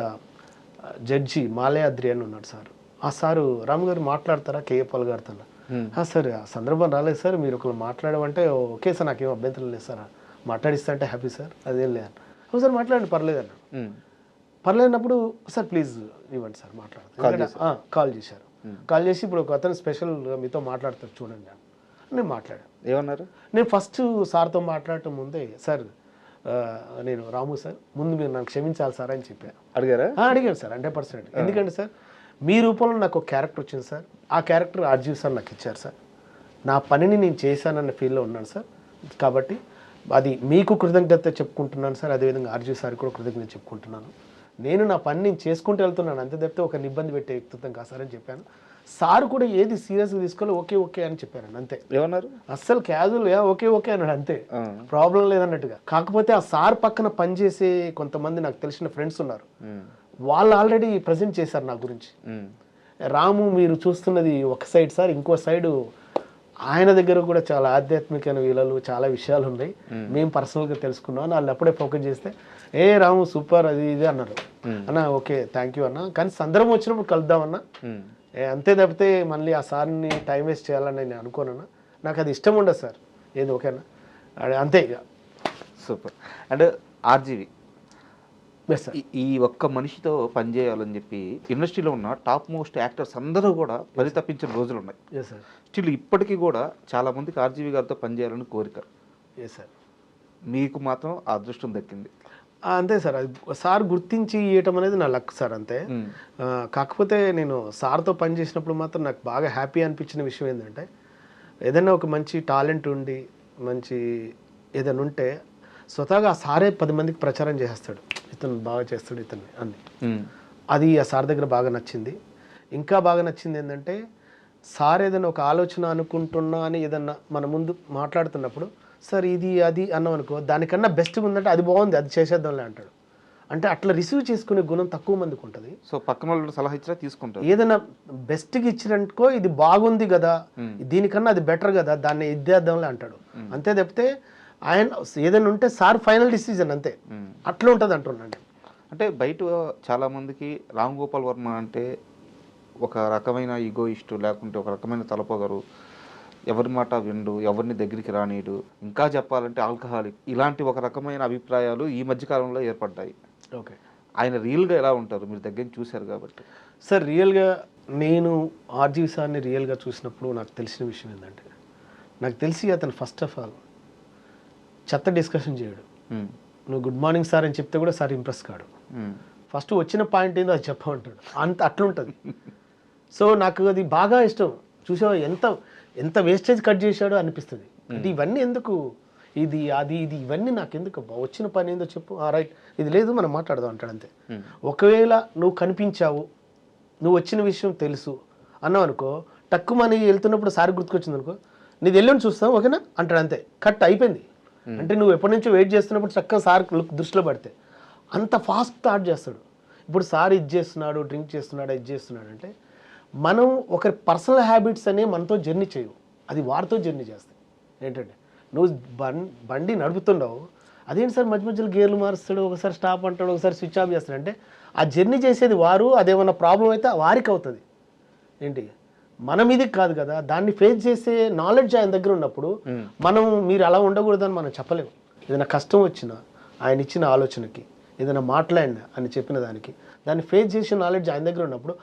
జడ్జి మాలయాద్రి అని ఉన్నాడు సార్. ఆ సారు రాము గారు మాట్లాడతారా కేఏ పాల్ గారితో? సార్ ఆ సందర్భం రాలేదు సార్, మీరు ఒకరు మాట్లాడమంటే ఓకే సార్, నాకేం అభ్యంతరం లేదు సార్, మాట్లాడిస్తా అంటే హ్యాపీ సార్, అదేం లేదన్న. సార్ మాట్లాడండి పర్లేదన్న. పర్లేదన్నప్పుడు సార్ ప్లీజ్ ఇవ్వండి సార్ మాట్లాడతాను. కాల్ చేశారు. కాల్ చేసి ఇప్పుడు ఒక అతను స్పెషల్ మీతో మాట్లాడతారు చూడండి అని నేను మాట్లాడాను. ఏమన్నారు? నేను ఫస్ట్ సార్తో మాట్లాడటం ముందే సార్ నేను రాము సార్, ముందు మీరు నన్ను క్షమించాలి సార్ అని చెప్పాను. అడిగారా? అడిగాను సార్ 100%. ఎందుకంటే సార్ మీ రూపంలో నాకు ఒక క్యారెక్టర్ వచ్చింది సార్, ఆ క్యారెక్టర్ ఆర్జీవి సార్ నాకు ఇచ్చారు సార్. నా పనిని నేను చేశానన్న ఫీల్లో ఉన్నాను సార్. కాబట్టి అది మీకు కృతజ్ఞత చెప్పుకుంటున్నాను సార్, అదేవిధంగా ఆర్జీవి సార్ కూడా కృతజ్ఞత చెప్పుకుంటున్నాను. నేను నా పని నేను చేసుకుంటూ వెళ్తున్నాను, అంతే తప్పితే ఒక ఇబ్బంది పెట్టే వ్యక్తిత్వం కాదు సార్ అని చెప్పాను. సార్ కూడా ఏది సీరియస్గా తీసుకోవాలి, ఓకే అని చెప్పారండి అంతే. ఏమన్నారు? అస్సలు క్యాజువల్ ఓకే అన్నాడు అంతే, ప్రాబ్లం లేదన్నట్టుగా. కాకపోతే ఆ సార్ పక్కన పనిచేసే కొంతమంది నాకు తెలిసిన ఫ్రెండ్స్ ఉన్నారు, వాళ్ళు ఆల్రెడీ ప్రజెంట్ చేశారు నా గురించి. రాము మీరు చూస్తున్నది ఒక సైడ్ సార్, ఇంకో సైడు ఆయన దగ్గర కూడా చాలా ఆధ్యాత్మికమైన విలువలు చాలా విషయాలు ఉన్నాయి, మేము పర్సనల్గా తెలుసుకున్నాం. వాళ్ళు అప్పుడే ఫోకస్ చేస్తే రాము సూపర్ అది ఇది అన్నారు. అన్న ఓకే థ్యాంక్ యూ అన్న, కానీ సందర్భం వచ్చినప్పుడు కలుద్దామన్నా, అంతే తప్పితే మళ్ళీ ఆ సార్ని టైం వేస్ట్ చేయాలని నేను అనుకోనన్నా, నాకు అది ఇష్టం ఉండదు సార్. ఏది ఓకేనా అంతే ఇక. సూపర్. అంటే ఆర్జీవి సార్ ఈ ఒక్క మనిషితో పనిచేయాలని చెప్పి ఇండస్ట్రీలో ఉన్న టాప్ మోస్ట్ యాక్టర్స్ అందరూ కూడా పరితపించిన రోజులు ఉన్నాయి. సార్ స్టిల్ ఇప్పటికీ కూడా చాలా మందికి ఆర్జీవి గారితో పనిచేయాలని కోరిక. సార్ మీకు మాత్రం ఆ అదృష్టం దక్కింది. అంతే సార్, అది సార్ గుర్తించి ఇవ్వటం అనేది నా లక్ సార్ అంతే. కాకపోతే నేను సార్తో పనిచేసినప్పుడు మాత్రం నాకు బాగా హ్యాపీ అనిపించిన విషయం ఏంటంటే, ఏదైనా ఒక మంచి టాలెంట్ ఉండి మంచి ఏదైనా ఉంటే స్వతహాగా ఆ సారే 10 మందికి ప్రచారం చేసేస్తాడు, ఇతను బాగా చేస్తాడు ఇతన్ని అన్ని. అది ఆ సార్ దగ్గర బాగా నచ్చింది. ఇంకా బాగా నచ్చింది ఏంటంటే, సార్ ఏదైనా ఒక ఆలోచన అనుకుంటున్నా అని ఏదన్నా మన ముందు మాట్లాడుతున్నప్పుడు సార్ ఇది అది అన్నాం అనుకో, దానికన్నా బెస్ట్గా ఉందంటే అది బాగుంది అది చేసేద్దాంలే అంటాడు. అంటే అట్లా రిసీవ్ చేసుకునే గుణం తక్కువ మందికి ఉంటుంది. సో పక్కన వాళ్ళు సలహా ఇచ్చినా తీసుకుంటారు. ఏదైనా బెస్ట్గా ఇచ్చినట్టుకో ఇది బాగుంది కదా, దీనికన్నా అది బెటర్ కదా, దాన్ని ఇద్దేద్దాంలే అంటాడు అంతే తప్పితే ఆయన ఏదైనా ఉంటే సార్ ఫైనల్ డిసిజన్ అంతే, అట్లా ఉంటుంది అంటున్నాను. అంటే బయట చాలామందికి రామ్ గోపాల్ వర్మ అంటే ఒక రకమైన ఈగోయిస్టు, లేకుంటే ఒక రకమైన తలపొగరు, ఎవరి మాట విండు, ఎవరిని దగ్గరికి రానీడు, ఇంకా చెప్పాలంటే ఆల్కహాలిక్, ఇలాంటి ఒక రకమైన అభిప్రాయాలు ఈ మధ్యకాలంలో ఏర్పడ్డాయి. ఓకే, ఆయన రియల్గా ఎలా ఉంటారు మీరు దగ్గర చూశారు కాబట్టి? సార్ రియల్గా నేను ఆర్జీవి సార్ని రియల్గా చూసినప్పుడు నాకు తెలిసిన విషయం ఏంటంటే, నాకు తెలిసి అతను ఫస్ట్ ఆఫ్ ఆల్ చెత్త డిస్కషన్ చేయడు. నువ్వు గుడ్ మార్నింగ్ సార్ అని చెప్తే కూడా సార్ ఇంప్రెస్ కాడు. ఫస్ట్ వచ్చిన పాయింట్ ఏందో అది చెప్పమంటాడు, అంత అట్లుంటుంది. సో నాకు అది బాగా ఇష్టం. చూసావా ఎంత వేస్టేజ్ కట్ చేశాడో అనిపిస్తుంది. అంటే ఇవన్నీ ఎందుకు, ఇది అది ఇది ఇవన్నీ నాకు ఎందుకు, వచ్చిన పని ఏందో చెప్పు, రైట్ ఇది లేదు మనం మాట్లాడదాం అంటాడు అంతే. ఒకవేళ నువ్వు కనిపించావు, నువ్వు వచ్చిన విషయం తెలుసు అన్నావు అనుకో, టక్కుమని వెళ్తున్నప్పుడు సార్ గుర్తుకొచ్చింది అనుకో, నీది వెళ్ళని చూస్తాం ఓకేనా అంటాడు అంతే, కట్ అయిపోయింది. అంటే నువ్వు ఎప్పటి నుంచో వెయిట్ చేస్తున్నప్పుడు చక్కగా సార్ దృష్టిలో పడితే అంత ఫాస్ట్ స్టార్ట్ చేస్తాడు. ఇప్పుడు సార్ ఇది చేస్తున్నాడు, డ్రింక్ చేస్తున్నాడు, ఇది చేస్తున్నాడు అంటే మనం ఒకరి పర్సనల్ హ్యాబిట్స్ అనే మనతో జర్నీ చేయవు, అది వారితో జర్నీ చేస్తాయి. ఏంటంటే నువ్వు బండి నడుపుతున్నావు, అదేంటి సార్ మధ్య మధ్యలో గేర్లు మారుస్తాడు, ఒకసారి స్టాప్ అంటాడు, ఒకసారి స్విచ్ ఆఫ్ చేస్తాడు. అంటే ఆ జర్నీ చేసేది వారు, అదేమన్నా ప్రాబ్లం అయితే వారికి అవుతుంది. ఏంటి మన మీదకి కాదు కదా, దాన్ని ఫేస్ చేసే నాలెడ్జ్ ఆయన దగ్గర ఉన్నప్పుడు మనం మీరు అలా ఉండకూడదని మనం చెప్పలేము. ఏదైనా కష్టం వచ్చినా ఆయన ఇచ్చిన ఆలోచనకి, ఏదైనా మాట్లాడినా అని చెప్పిన దాన్ని ఫేస్ చేసే నాలెడ్జ్ ఆయన దగ్గర ఉన్నప్పుడు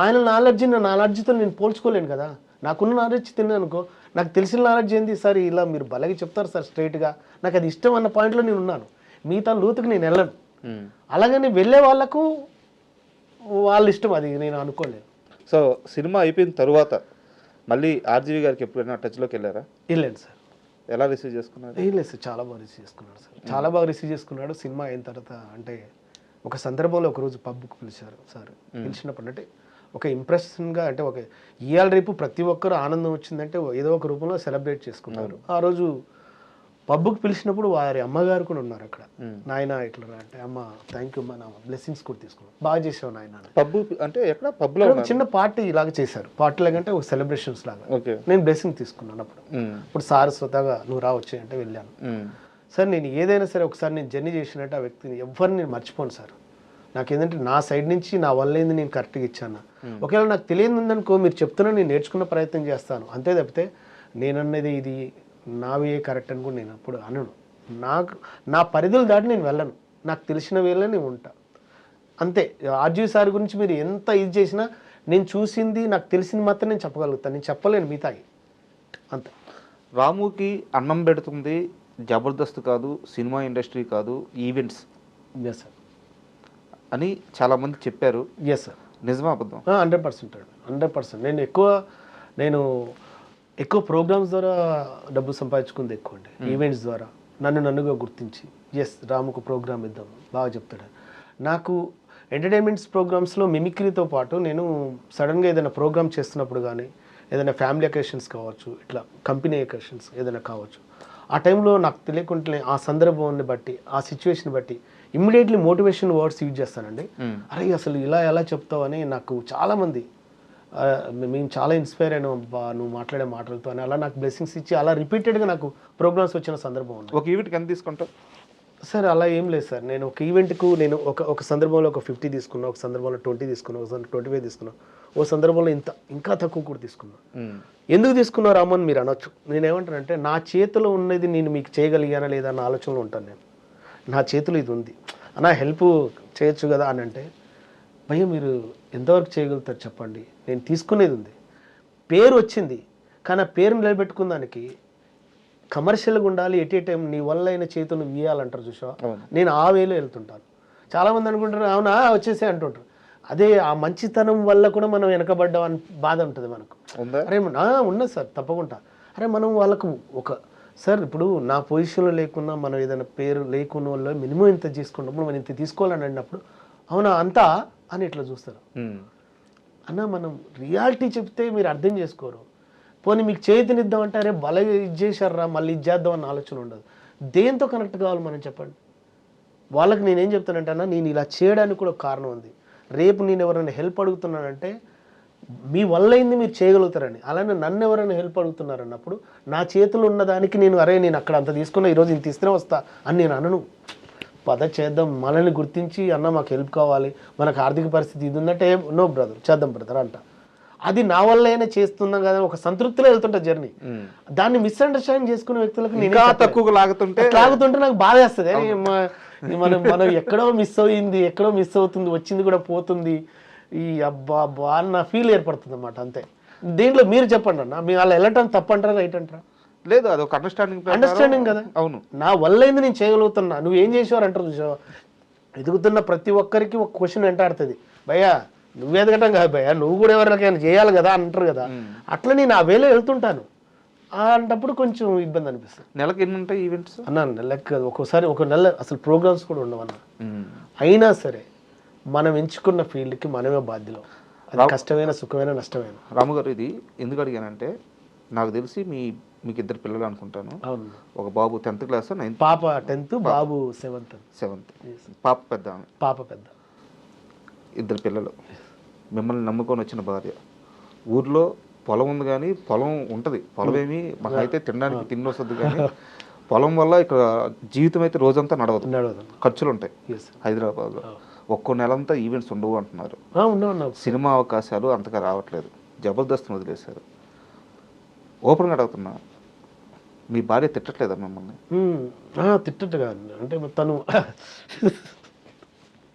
ఆయన నాలెడ్జ్ని నా నాలెడ్జ్తో నేను పోల్చుకోలేను కదా. నాకున్న నాలెడ్జ్ తిన్నాను అనుకో, నాకు తెలిసిన నాలెడ్జ్ ఏంది సార్, ఇలా మీరు బలగి చెప్తారు సార్ స్ట్రైట్గా, నాకు అది ఇష్టం అన్న పాయింట్లో నేను ఉన్నాను. మిగతా లోతుకి నేను వెళ్ళను. అలాగని వెళ్ళే వాళ్ళకు వాళ్ళ ఇష్టం, అది నేను అనుకోలేను. సో సినిమా అయిపోయిన తర్వాత మళ్ళీ ఆర్జీవి గారికి ఎప్పుడైనా టచ్లోకి వెళ్ళారా? వెళ్ళండి సార్. ఎలా రిసీవ్ చేసుకున్నారు? ఏం లేదు సార్, చాలా బాగా రిసీవ్ చేసుకున్నాడు సార్, చాలా బాగా రిసీవ్ చేసుకున్నాడు. సినిమా అయిన తర్వాత అంటే ఒక సందర్భంలో ఒకరోజు పబ్కి పిలిచారు సార్. పిలిచినప్పుడు అంటే ఒక ఇంప్రెషన్గా, అంటే ఒక ఇవాళ రేపు ప్రతి ఒక్కరు ఆనందం వచ్చిందంటే ఏదో ఒక రూపంలో సెలబ్రేట్ చేసుకున్నారు. ఆ రోజు పబ్కి పిలిచినప్పుడు వారి అమ్మగారు కూడా ఉన్నారు అక్కడ. నాయన ఇట్లా రా అంటే, అమ్మ థ్యాంక్ యూ అమ్మ, నా బ్లెస్సింగ్స్ కూడా తీసుకున్నాను, బాగా చేసావు నాయన. పబ్ అంటే ఎక్కడ? పబ్లో చిన్న పార్టీ లాగా చేశారు, పార్టీ లాగంటే ఒక సెలబ్రేషన్స్ లాగా. ఓకే. నేను బ్లెస్సింగ్ తీసుకున్నాను అప్పుడు. ఇప్పుడు సార్ స్వతహాగా నువ్వు రా వచ్చాయి అంటే వెళ్ళాను. సార్ నేను ఏదైనా సరే ఒకసారి నేను జర్నీ చేసినట్టు ఆ వ్యక్తిని ఎవరిని నేను మర్చిపోను సార్. నాకేంటంటే నా సైడ్ నుంచి నా వల్ల ఏంది నేను కరెక్ట్గా ఇచ్చాను. ఒకవేళ నాకు తెలియదు ఉందనుకో, మీరు చెప్తున్నా నేను నేర్చుకున్న ప్రయత్నం చేస్తాను, అంతే తప్పితే నేనన్నది ఇది నావే కరెక్ట్ అని కూడా నేను అప్పుడు అనను. నాకు నా పరిధులు దాటి నేను వెళ్ళను, నాకు తెలిసిన వేళ నేను ఉంటా అంతే. ఆర్జీవి సార్ గురించి మీరు ఎంత ఇది చేసినా నేను చూసింది నాకు తెలిసింది మాత్రం నేను చెప్పగలుగుతాను, నేను చెప్పలేను మిగతాయి అంతే. రాముకి అన్నం పెడుతుంది జబర్దస్త్ కాదు, సినిమా ఇండస్ట్రీ కాదు, ఈవెంట్స్ ఎస్ సార్ అని చాలామంది చెప్పారు. Yes sir. నిజమా అబద్ధం? 100% 100%. నేను ఎక్కువ ప్రోగ్రామ్స్ ద్వారా డబ్బు సంపాదించుకుంది ఎక్కువ అండి, ఈవెంట్స్ ద్వారా. నన్నుగా గుర్తించి ఎస్ రాముకు ప్రోగ్రామ్ ఇద్దాం, బాగా చెప్తాడు. నాకు ఎంటర్టైన్మెంట్స్ ప్రోగ్రామ్స్లో మిమిక్రీతో పాటు నేను సడన్గా ఏదైనా ప్రోగ్రామ్ చేస్తున్నప్పుడు కానీ, ఏదైనా ఫ్యామిలీ అకేషన్స్ కావచ్చు, ఇట్లా కంపెనీ అకేషన్స్ ఏదైనా కావచ్చు, ఆ టైంలో నాకు తెలియకుండానే ఆ సందర్భాన్ని బట్టి, ఆ సిచ్యువేషన్ బట్టి ఇమ్మీడియట్లీ మోటివేషన్ వర్డ్స్ యూజ్ చేస్తానండి. అరే అసలు ఇలా ఎలా చెప్తావు అని నాకు చాలామంది, మేము చాలా ఇన్స్పైర్ అయినాం బా నువ్వు మాట్లాడే మాటలతో అని, అలా నాకు బ్లెస్సింగ్స్ ఇచ్చి అలా రిపీటెడ్గా నాకు ప్రోగ్రామ్స్ వచ్చిన సందర్భం ఉంది. ఒక ఈవెంట్కి ఎంత తీసుకుంటావు సార్? అలా ఏం లేదు సార్, నేను ఒక ఈవెంట్కు నేను ఒక సందర్భంలో ఒక 50 తీసుకున్నా, ఒక సందర్భంలో 20 తీసుకున్నా, ఒక సందర్భంలో 25 తీసుకున్నా, ఓ సందర్భంలో ఇంకా తక్కువ కూడా తీసుకున్నా. ఎందుకు తీసుకున్నా రామన్ మీరు అనొచ్చు. నేనేమంటానంటే నా చేతిలో ఉన్నది నేను మీకు చేయగలిగానా లేదా అన్న ఆలోచనలో ఉంటాను. నేను నా చేతిలో ఇది ఉంది అన్న, హెల్ప్ చేయొచ్చు కదా అని అంటే, భయ్య మీరు ఎంతవరకు చేయగలుగుతారు చెప్పండి, నేను తీసుకునేది ఉంది. పేరు వచ్చింది కానీ ఆ పేరు నిలబెట్టుకున్న దానికి కమర్షియల్గా ఉండాలి, ఎట్ ఏ టైం నీ వల్ల అయిన చేతులు వీయాలంటారు చూసావా, నేను ఆ వేలో వెళ్తుంటాను. చాలామంది అనుకుంటారు అవునా వచ్చేసే అంటుంటారు. అదే ఆ మంచితనం వల్ల కూడా మనం వెనకబడ్డాం అని బాధ ఉంటుంది మనకు. అరే ఉన్నది సార్ తప్పకుండా. అరే మనం వాళ్ళకు ఒక సార్ ఇప్పుడు నా పొజిషన్లో లేకున్నా, మనం ఏదైనా పేరు లేకున్న వాళ్ళు మినిమం ఇంత తీసుకుంటాము, మనం ఇంత తీసుకోవాలని అన్నప్పుడు అవునా అంతా అని ఇట్లా చూస్తారు. అన్న మనం రియాలిటీ చెప్తే మీరు అర్థం చేసుకోరు. పోనీ మీకు చేతినిద్దామంటే అరే బల ఇది చేశారా మళ్ళీ ఇది చేద్దాం అన్న ఆలోచన ఉండదు. దేంతో కనెక్ట్ కావాలి మనం చెప్పండి. వాళ్ళకి నేనేం చెప్తానంటే అన్న నేను ఇలా చేయడానికి కూడా ఒక కారణం ఉంది. రేపు నేను ఎవరైనా హెల్ప్ అడుగుతున్నానంటే మీ వల్ల అయింది మీరు చేయగలుగుతారని. అలానే నన్ను ఎవరైనా హెల్ప్ అడుగుతున్నారన్నప్పుడు నా చేతులు ఉన్నదానికి నేను అరే నేను అక్కడ అంత తీసుకున్నా ఈరోజు ఇంత ఇస్తేనే వస్తా అని నేను అనను. పద చేద్దాం, మనల్ని గుర్తించి అన్న మాకు హెల్ప్ కావాలి, మనకు ఆర్థిక పరిస్థితి ఇది ఉందంటే నో బ్రదర్ చేద్దాం బ్రదర్ అంట. అది నా వల్ల అయినా చేస్తున్నాం కదా ఒక సంతృప్తిలో వెళ్తుంటా జర్నీ. దాన్ని మిస్అండర్స్టాండింగ్ చేసుకునే వ్యక్తులకు నేను తక్కువ లాగుతుంటే నాకు బాధ వేస్తుంది. మనం ఎక్కడో మిస్ అవుతుంది, వచ్చింది కూడా పోతుంది, ఈ అబ్బా అన్న ఫీల్ ఏర్పడుతుంది అన్నమాట. అంతే. దీంట్లో మీరు చెప్పండి అన్న, మీ వాళ్ళు వెళ్ళటం తప్పంటారా రైట్ అంటారా? లేదు, అది ఒక అండర్స్టాండింగ్ కదా. అవును, నా వల్ల అయింది నేను చేయగలుగుతున్నా, నువ్వు ఏం చేసేవారు అంటారు చూసావా. ఎదుగుతున్న ప్రతి ఒక్కరికి ఒక క్వశ్చన్ వెంటాడుతుంది, భయ్యా నువ్వు ఎదగటం కాదు భయ్యా నువ్వు కూడా ఎవరికైనా చేయాలి కదా అంటారు కదా. అట్లా నేను ఆ వేలో వెళ్తుంటాను. అంటప్పుడు కొంచెం ఇబ్బంది అనిపిస్తుంది. నెలకు ఎన్ని ఉంటాయి ఈవెంట్స్ అన్న? నెలకు ఒక్కోసారి ఒక నెల అసలు ప్రోగ్రామ్స్ కూడా ఉండవన్న. అయినా సరే మనం ఎంచుకున్న ఫీల్డ్కి మనమే బాధ్యులం. అది కష్టమైన సుఖమైన నష్టమైన. రాము గారు ఇది ఎందుకు అడిగానంటే నాకు తెలిసి మీకు ఇద్దరు పిల్లలు అనుకుంటాను. అవును. ఒక బాబు 10th క్లాస్, 9th, పాప 10th, బాబు 7th. పాప పెద్ద, పాప పెద్ద. ఇద్దరు పిల్లలు, మిమ్మల్ని నమ్ముకొని వచ్చిన భార్య. ఊర్లో పొలం ఉంది కానీ పొలం ఉంటుంది, పొలం ఏమి మాకు అయితే తినడానికి తిండి వస్తుంది కానీ పొలం వల్ల ఇక్కడ జీవితం అయితే రోజంతా నడవదు, ఖర్చులు ఉంటాయి. హైదరాబాద్లో ఒక్కో నెలంతా ఈవెంట్స్ ఉండవు అంటున్నారు. సినిమా అవకాశాలు అంతగా రావట్లేదు, జబర్దస్త్ వదిలేశారు. ఓపెన్గా అడుగుతున్నా, మీ భార్య తిట్టట్లేదా మిమ్మల్ని? తిట్టట్టుగా అంటే తను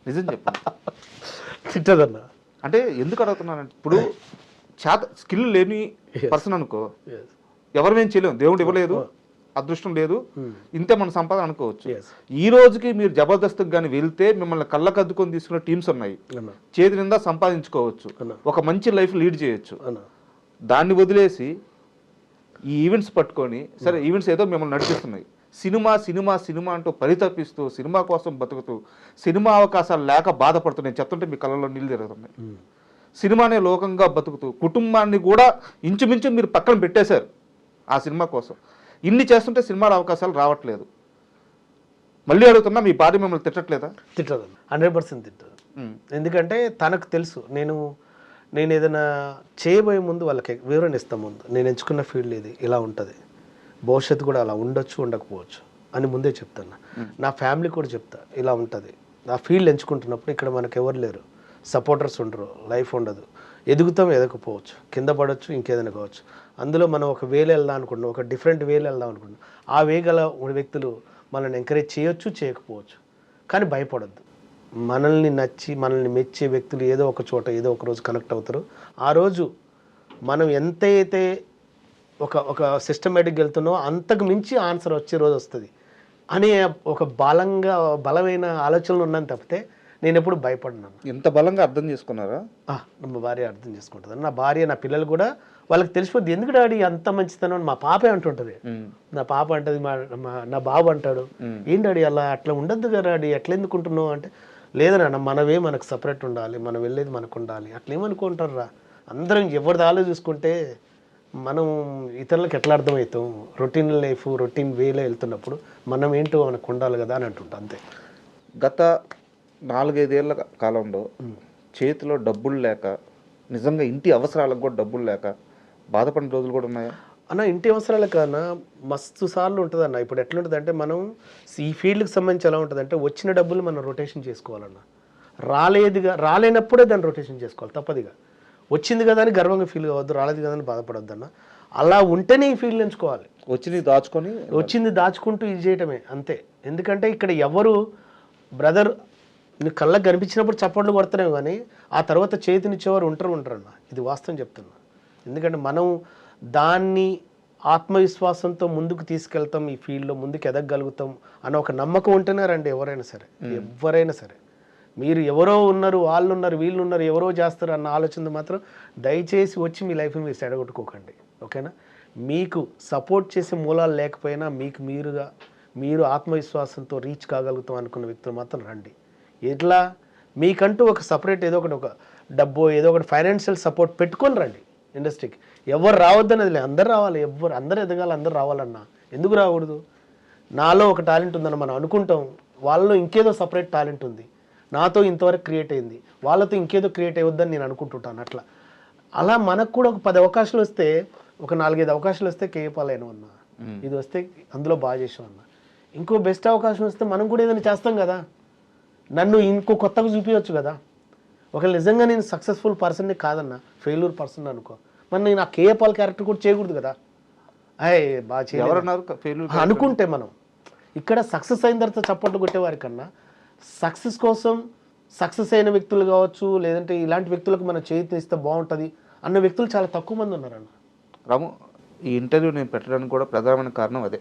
నిజం చెప్పండి. తిట్టదన్నా. అంటే ఎందుకు అడుగుతున్నానంటే ఇప్పుడు స్కిల్ లేని పర్సన్ అనుకో, ఎవరు చేయలేము, దేవుడు ఇవ్వలేదు, అదృష్టం లేదు, ఇంతే మన సంపాదన అనుకోవచ్చు. ఈ రోజుకి మీరు జబర్దస్త్కి కానీ వెళ్తే మిమ్మల్ని కళ్ళకద్దుకొని తీసుకునే టీమ్స్ ఉన్నాయి, చేతి నిండా సంపాదించుకోవచ్చు, ఒక మంచి లైఫ్ లీడ్ చేయొచ్చు. దాన్ని వదిలేసి ఈ ఈవెంట్స్ పట్టుకొని, సరే ఈవెంట్స్ ఏదో మిమ్మల్ని నడిపిస్తున్నాయి, సినిమా సినిమా సినిమా అంటూ పరితపిస్తూ సినిమా కోసం బతుకుతూ సినిమా అవకాశాలు లేక బాధపడుతున్నాయి, చెప్తుంటే మీ కళ్ళలో నీళ్ళు తిరుగుతున్నాయి. సినిమానే లోకంగా బతుకుతూ కుటుంబాన్ని కూడా ఇంచుమించు మీరు పక్కన పెట్టేశారు ఆ సినిమా కోసం. ఇన్ని చేస్తుంటే సినిమాల అవకాశాలు రావట్లేదు. మళ్ళీ అడుగుతున్నా, మీ భార్య మిమ్మల్ని తిట్టట్లేదా? తిట్టదు, 100% తిట్టదు. ఎందుకంటే తనకు తెలుసు నేను ఏదైనా చేయబోయే ముందు వాళ్ళకి వివరణ ఇస్తాను. ముందు నేను ఎంచుకున్న ఫీల్డ్ ఇది, ఇలా ఉంటుంది, భవిష్యత్తు కూడా అలా ఉండొచ్చు ఉండకపోవచ్చు అని ముందే చెప్తాను. నా ఫ్యామిలీ కూడా చెప్తా, ఇలా ఉంటుంది. ఆ ఫీల్డ్ ఎంచుకుంటున్నప్పుడు ఇక్కడ మనకు ఎవరు లేరు, సపోర్టర్స్ ఉండరు, లైఫ్ ఉండదు, ఎదుగుతాం ఎదగకపోవచ్చు, కింద పడవచ్చు, ఇంకేదైనా కావచ్చు. అందులో మనం ఒక వేలు వెళ్దాం అనుకుంటున్నాం, ఒక డిఫరెంట్ వేలు వెళ్దాం అనుకుంటున్నాం. ఆ వే గల వ్యక్తులు మనల్ని ఎంకరేజ్ చేయొచ్చు, చేయకపోవచ్చు, కానీ భయపడద్దు. మనల్ని నచ్చి మనల్ని మెచ్చే వ్యక్తులు ఏదో ఒక చోట ఏదో ఒక రోజు కనెక్ట్ అవుతారు. ఆ రోజు మనం ఎంతైతే ఒక సిస్టమేటిక్గా వెళ్తున్నామో అంతకు మించి ఆన్సర్ వచ్చే రోజు వస్తుంది అనే ఒక బలమైన ఆలోచనలు ఉన్నాను తప్పితే నేను ఎప్పుడు భయపడినాను. ఎంత బలంగా అర్థం చేసుకున్నారా? మా భార్య అర్థం చేసుకుంటుంది. నా భార్య, నా పిల్లలు కూడా వాళ్ళకి తెలిసిపోద్ది, ఎందుకు డాడీ అంత మంచితనం. మా పాపే అంటుంటుంది, నా పాప అంటది, నా బాబు అంటాడు, ఏం డాడీ అట్లా ఉండద్దు కదా డాడీ, ఎట్లా ఎందుకుంటున్నావు అంటే, లేదన్నా మనమే మనకు సపరేట్ ఉండాలి, మనం వెళ్ళేది మనకు ఉండాలి. అట్లా ఏమనుకుంటారా, అందరం ఎవరిది ఆలో చూసుకుంటే మనం ఇతరులకు ఎట్లా అర్థమవుతాం. రొటీన్ లైఫ్ రొటీన్ వేలో వెళ్తున్నప్పుడు మనం ఏంటో మనకు ఉండాలి కదా అని అంటుంటా, అంతే. గత 4-5 ఏళ్ల కాలంలో చేతిలో డబ్బులు లేక, నిజంగా ఇంటి అవసరాలకు కూడా డబ్బులు లేక బాధపడిన రోజులు కూడా ఉన్నాయా అన్న? ఇంటి అవసరాల కన్నా మస్తు సార్లు ఉంటుంది అన్న. ఇప్పుడు ఎట్లుంటుంది అంటే, మనం ఈ ఫీల్డ్కి సంబంధించి ఎలా ఉంటుంది అంటే, వచ్చిన డబ్బులు మనం రొటేషన్ చేసుకోవాలన్న. రాలేనప్పుడే దాన్ని రొటేషన్ చేసుకోవాలి తప్పదిగా. వచ్చింది కదా అని గర్వంగా ఫీల్ కావద్దు, రాలేదు కదా అని బాధపడద్దు అన్న. అలా ఉంటేనే ఈ ఫీల్డ్ ఎంచుకోవాలి. వచ్చింది దాచుకుంటూ ఇది చేయటమే అంతే. ఎందుకంటే ఇక్కడ ఎవరు బ్రదర్ నీ కళ్ళకు కనిపించినప్పుడు చప్పట్లు కొడతారేమో కానీ ఆ తర్వాత చేతినిచ్చేవారు ఉంటారన్న. ఇది వాస్తవం చెప్తున్నా. ఎందుకంటే మనం దాన్ని ఆత్మవిశ్వాసంతో ముందుకు తీసుకెళ్తాం, ఈ ఫీల్డ్లో ముందుకు ఎదగగలుగుతాం అన్న ఒక నమ్మకం ఉంటేనే రండి ఎవరైనా సరే. మీరు ఎవరో ఉన్నారు, వాళ్ళు ఉన్నారు, వీళ్ళు ఉన్నారు, ఎవరో చేస్తారు అన్న ఆలోచన మాత్రం దయచేసి వచ్చి మీ లైఫ్ని మీరు చెడగొట్టుకోకండి, ఓకేనా? మీకు సపోర్ట్ చేసే మూలాలు లేకపోయినా మీరు ఆత్మవిశ్వాసంతో రీచ్ కాగలుగుతాం అనుకున్న వ్యక్తులు మాత్రం రండి. ఎట్లా మీకంటూ ఒక సపరేట్ ఏదో ఒక డబ్బు ఏదో ఒకటి ఫైనాన్షియల్ సపోర్ట్ పెట్టుకొని రండి ఇండస్ట్రీకి. ఎవరు రావద్దనేది లేదు, అందరు రావాలి, అందరు ఎదగాలి, అందరు రావాలన్నా. ఎందుకు రాకూడదు? నాలో ఒక టాలెంట్ ఉందని మనం అనుకుంటాం, వాళ్ళలో ఇంకేదో సపరేట్ టాలెంట్ ఉంది, నాతో ఇంతవరకు క్రియేట్ అయింది, వాళ్ళతో ఇంకేదో క్రియేట్ అయ్యొద్దని నేను అనుకుంటుంటాను. అలా మనకు కూడా ఒక 10 అవకాశాలు వస్తే, ఒక 4-5 అవకాశాలు వస్తే కేపాలేను అన్న, ఇది వస్తే అందులో బాగా చేసాం అన్న, ఇంకో బెస్ట్ అవకాశం వస్తే మనం కూడా ఏదైనా చేస్తాం కదా, నన్ను ఇంకో కొత్తగా చూపించవచ్చు కదా. ఒకవేళ నిజంగా నేను సక్సెస్ఫుల్ పర్సన్ని కాదన్నా, ఫెయిల్యూర్ పర్సన్ అనుకో, మరి నేను ఆ కేపాల్ క్యారెక్టర్ కూడా చేయకూడదు కదా. బాగా చేయాలన్నారు అనుకుంటే మనం ఇక్కడ సక్సెస్ అయిన తర్వాత చప్పట్లు కొట్టేవారి కన్నా సక్సెస్ కోసం సక్సెస్ అయిన వ్యక్తులు కావచ్చు, లేదంటే ఇలాంటి వ్యక్తులకు మనం చేతినిస్తే బాగుంటుంది అన్న వ్యక్తులు చాలా తక్కువ మంది ఉన్నారన్న. రాము, ఈ ఇంటర్వ్యూ నేను పెట్టడానికి కూడా ప్రధానమైన కారణం అదే.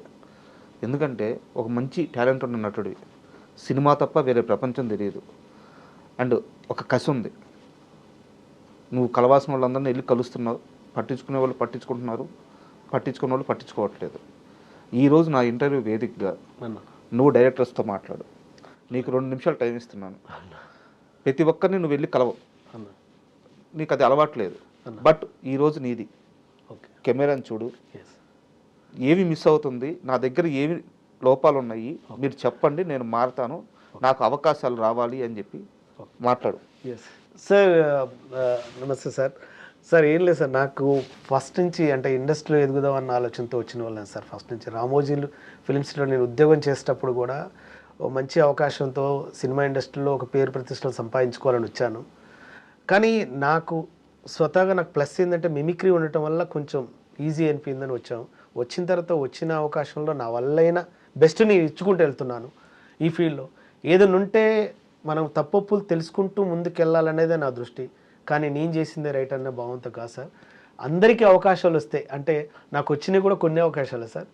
ఎందుకంటే ఒక మంచి టాలెంట్ ఉన్న నటుడి, సినిమా తప్ప వేరే ప్రపంచం తెలియదు, అండ్ ఒక కసి ఉంది. నువ్వు కలవాల్సిన వాళ్ళందరినీ వెళ్ళి కలుస్తున్నావు, పట్టించుకునే వాళ్ళు పట్టించుకుంటున్నారు, పట్టించుకునే వాళ్ళు పట్టించుకోవట్లేదు. ఈరోజు నా ఇంటర్వ్యూ వేదికగా నువ్వు డైరెక్టర్స్తో మాట్లాడు, నీకు 2 నిమిషాలు టైం ఇస్తున్నాను. ప్రతి ఒక్కరిని నువ్వు వెళ్ళి కలవు, నీకు అది అలవాట్లేదు, బట్ ఈరోజు నీది. కెమెరాని చూడు, ఏమి మిస్ అవుతుంది, నా దగ్గర ఏమి లోపాలు ఉన్నాయి, మీరు చెప్పండి, నేను మారుతాను, నాకు అవకాశాలు రావాలి అని చెప్పి మాట్లాడు. సార్ నమస్తే సార్. ఏం లేదు సార్, నాకు ఫస్ట్ నుంచి అంటే ఇండస్ట్రీలో ఎదుగుదాం అన్న ఆలోచనతో వచ్చిన వాళ్ళని సార్. ఫస్ట్ నుంచి రామోజీ ఫిలిమ్స్లో నేను ఉద్యోగం చేసేటప్పుడు కూడా మంచి అవకాశంతో సినిమా ఇండస్ట్రీలో ఒక పేరు ప్రతిష్టలు సంపాదించుకోవాలని వచ్చాను. కానీ నాకు స్వతహాగా నాకు ప్లస్ ఏంటంటే మిమిక్రీ ఉండటం వల్ల కొంచెం ఈజీ అనిపించిందని వచ్చాము. వచ్చిన తర్వాత వచ్చిన అవకాశంలో నా వల్లైనా బెస్ట్ నేను ఇచ్చుకుంటూ వెళ్తున్నాను ఈ ఫీల్డ్లో. ఏదైనా ఉంటే మనం తప్పొప్పులు తెలుసుకుంటూ ముందుకు వెళ్ళాలనేదే నా దృష్టి. కానీ నేను చేసిందే రైట్ అనే భావంతో కాదు సార్. అందరికీ అవకాశాలు వస్తాయి అంటే నాకు వచ్చినవి కూడా కొన్ని అవకాశాలు సార్.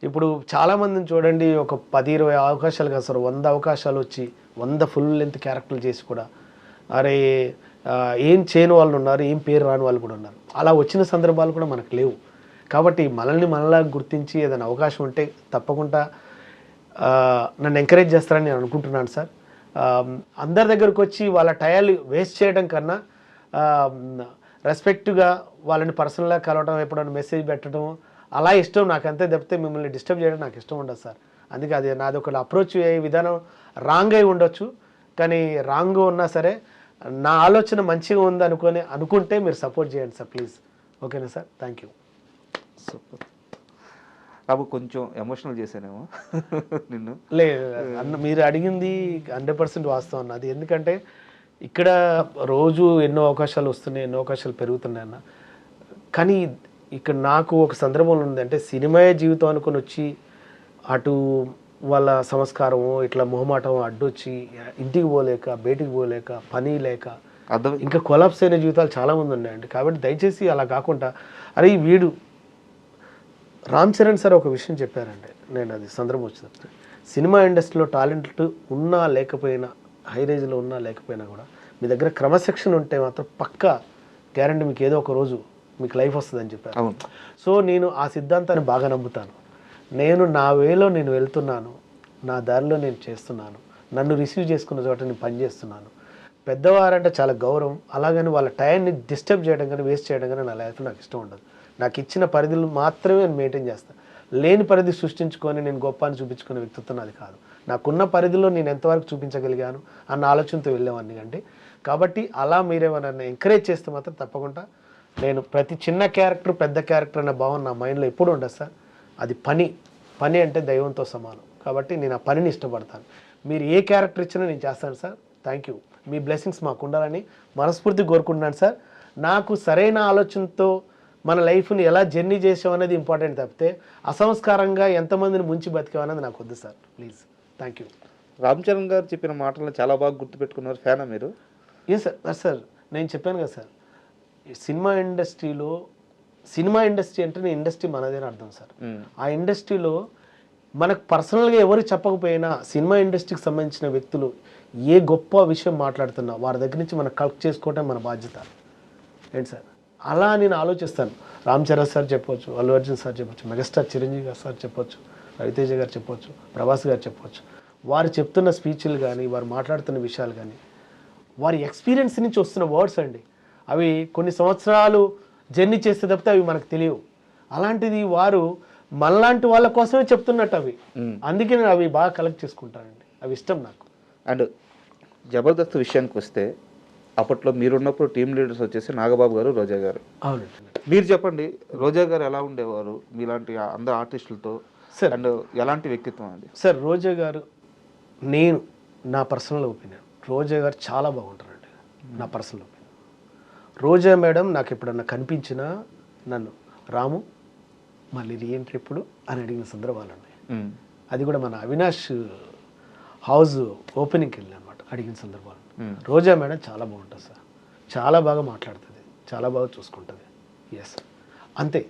ఇప్పుడు చాలామందిని చూడండి, ఒక 10-20 అవకాశాలు కాదు సార్, 100 అవకాశాలు వచ్చి 100 ఫుల్ లెంత్ క్యారెక్టర్లు చేసి కూడా అరే ఏం చేయని వాళ్ళు ఉన్నారు, ఏం పేరు రాని వాళ్ళు కూడా ఉన్నారు. అలా వచ్చిన సందర్భాలు కూడా మనకు లేవు. కాబట్టి మనలా గుర్తించి ఏదైనా అవకాశం ఉంటే తప్పకుండా నన్ను ఎంకరేజ్ చేస్తారని నేను అనుకుంటున్నాను సార్. అందరి దగ్గరకు వచ్చి వాళ్ళ టయాలు వేస్ట్ చేయడం కన్నా రెస్పెక్ట్గా వాళ్ళని పర్సనల్గా కలవడం, ఎప్పుడైనా మెసేజ్ పెట్టడం అలా ఇష్టం నాకు. అంతే తప్పితే మిమ్మల్ని డిస్టర్బ్ చేయడం నాకు ఇష్టం ఉండదు సార్. అందుకే అది నాది ఒక అప్రోచ్ అయ్యే విధానం రాంగ్ అయి ఉండొచ్చు, కానీ రాంగ్ ఉన్నా సరే నా ఆలోచన మంచిగా ఉంది అనుకుంటే మీరు సపోర్ట్ చేయండి సార్ ప్లీజ్. ఓకేనా సార్? Thank you. సూపర్. అప్పుడు కొంచెం ఎమోషనల్ చేశానేమో నిన్ను. లేదు అన్న, మీరు అడిగింది 100% వాస్తవం అన్న. అది ఎందుకంటే ఇక్కడ రోజు ఎన్నో అవకాశాలు వస్తున్నాయి, ఎన్నో అవకాశాలు పెరుగుతున్నాయి అన్న. కానీ ఇక్కడ నాకు ఒక సందర్భంలో ఉంది, అంటే సినిమాయే జీవితం అనుకుని వచ్చి అటు వాళ్ళ సంస్కారము ఇట్లా మొహమాటం అడ్డొచ్చి ఇంటికి పోలేక, బయటికి పోలేక, పని లేక ఇంకా కొలాప్స్ అయిన జీవితాలు చాలామంది ఉన్నాయండి. కాబట్టి దయచేసి అలా కాకుండా, అరే వీడు రామ్ చరణ్ సార్ ఒక విషయం చెప్పారండి, నేను అది సందర్భం వచ్చినప్పుడు, సినిమా ఇండస్ట్రీలో టాలెంట్ ఉన్నా లేకపోయినా, హై రేంజ్లో ఉన్నా లేకపోయినా కూడా మీ దగ్గర క్రమశిక్షణ ఉంటే మాత్రం పక్కా గ్యారంటీ మీకు ఏదో ఒక రోజు మీకు లైఫ్ వస్తుందని చెప్పారు. సో నేను ఆ సిద్ధాంతాన్ని బాగా నమ్ముతాను. నేను నా వేలో నేను వెళ్తున్నాను, నా దారిలో నేను చేస్తున్నాను, నన్ను రిసీవ్ చేసుకున్న చోట నేను పనిచేస్తున్నాను. పెద్దవారంటే చాలా గౌరవం, అలాగని వాళ్ళ టైంని డిస్టర్బ్ చేయడం కానీ వేస్ట్ చేయడం కానీ నా లైఫ్లో నాకు ఇష్టం ఉండదు. నాకు ఇచ్చిన పరిధులు మాత్రమే నేను మెయింటైన్ చేస్తాను. లేని పరిధి సృష్టించుకొని నేను గొప్ప అని చూపించుకునే వ్యక్తిత్వం అది కాదు. నాకున్న పరిధిలో నేను ఎంతవరకు చూపించగలిగాను అన్న ఆలోచనతో వెళ్ళేవాడిని కండి. కాబట్టి అలా మీరేమైనా ఎంకరేజ్ చేస్తే మాత్రం తప్పకుండా నేను ప్రతి చిన్న క్యారెక్టర్ పెద్ద క్యారెక్టర్ అనే భావన నా మైండ్లో ఎప్పుడు ఉండదు సార్. అది పని అంటే దైవంతో సమానం. కాబట్టి నేను ఆ పనిని ఇష్టపడతాను. మీరు ఏ క్యారెక్టర్ ఇచ్చినా నేను చేస్తాను sir. Thank you. Me blessings మాకు ఉండాలని మనస్ఫూర్తిగా కోరుకుంటున్నాను సార్. నాకు సరైన ఆలోచనతో మన లైఫ్ని ఎలా జర్నీ చేసామనేది ఇంపార్టెంట్ తప్పితే అసంస్కారంగా ఎంతమందిని ముంచి బతికామనేది నాకు వద్దు sir please. Thank you. Ram Charan గారు చెప్పిన మాటలను చాలా బాగా గుర్తుపెట్టుకున్నారు. ఫ్యానా మీరు? ఏ సార్ సార్ నేను చెప్పాను కదా సార్, సినిమా ఇండస్ట్రీ అంటే ఇండస్ట్రీ మనదేని అర్థం సార్. ఆ ఇండస్ట్రీలో మనకు పర్సనల్గా ఎవరు చెప్పకపోయినా సినిమా ఇండస్ట్రీకి సంబంధించిన వ్యక్తులు ఏ గొప్ప విషయం మాట్లాడుతున్నా వారి దగ్గర నుంచి మనం కలెక్ట్ చేసుకోవటం మన బాధ్యత. ఏంటి సార్, అలా నేను ఆలోచిస్తాను. రామ్ చరణ్ సార్ చెప్పొచ్చు, అల్లు అర్జున్ సార్ చెప్పొచ్చు, మెగాస్టార్ చిరంజీవి గారు సార్ చెప్పొచ్చు, రవితేజ గారు చెప్పొచ్చు, ప్రభాస్ గారు చెప్పొచ్చు. వారు చెప్తున్న స్పీచ్లు కానీ, వారు మాట్లాడుతున్న విషయాలు కానీ వారి ఎక్స్పీరియన్స్ నుంచి వస్తున్న వర్డ్స్ అండి. అవి కొన్ని సంవత్సరాలు జర్నీ చేస్తే తప్పితే అవి మనకు తెలియవు. అలాంటిది వారు మనలాంటి వాళ్ళ కోసమే చెప్తున్నట్టు అవి. అందుకే నేను అవి బాగా కలెక్ట్ చేసుకుంటానండి. అవి ఇష్టం నాకు. అండ్ జబర్దస్త్ విషయానికి వస్తే అప్పట్లో మీరున్నప్పుడు టీం లీడర్స్ వచ్చేసి నాగబాబు గారు, రోజా గారు. అవునండి. మీరు చెప్పండి, రోజా గారు ఎలా ఉండేవారు మీలాంటి అందరు ఆర్టిస్టులతో? సార్ అండ్ ఎలాంటి వ్యక్తిత్వం అది? సార్ రోజా గారు, నా పర్సనల్ ఒపీనియన్, రోజా గారు చాలా బాగుంటారండి. నా పర్సనల్ ఒపీనియన్. రోజా మేడం నాకు ఎప్పుడన్నా కనిపించినా నన్ను రాము మళ్ళీ రీఎంట్రీ ఎప్పుడు అని అడిగిన సందర్భాలు ఉన్నాయి. అది కూడా మన అవినాష్ హౌస్ ఓపెనింగ్కి వెళ్ళి అనమాట అడిగిన సందర్భాలు. రోజా మేడం చాలా బాగుంటుంది సార్, చాలా బాగా మాట్లాడుతుంది, చాలా బాగా చూసుకుంటుంది. ఎస్, అంతే.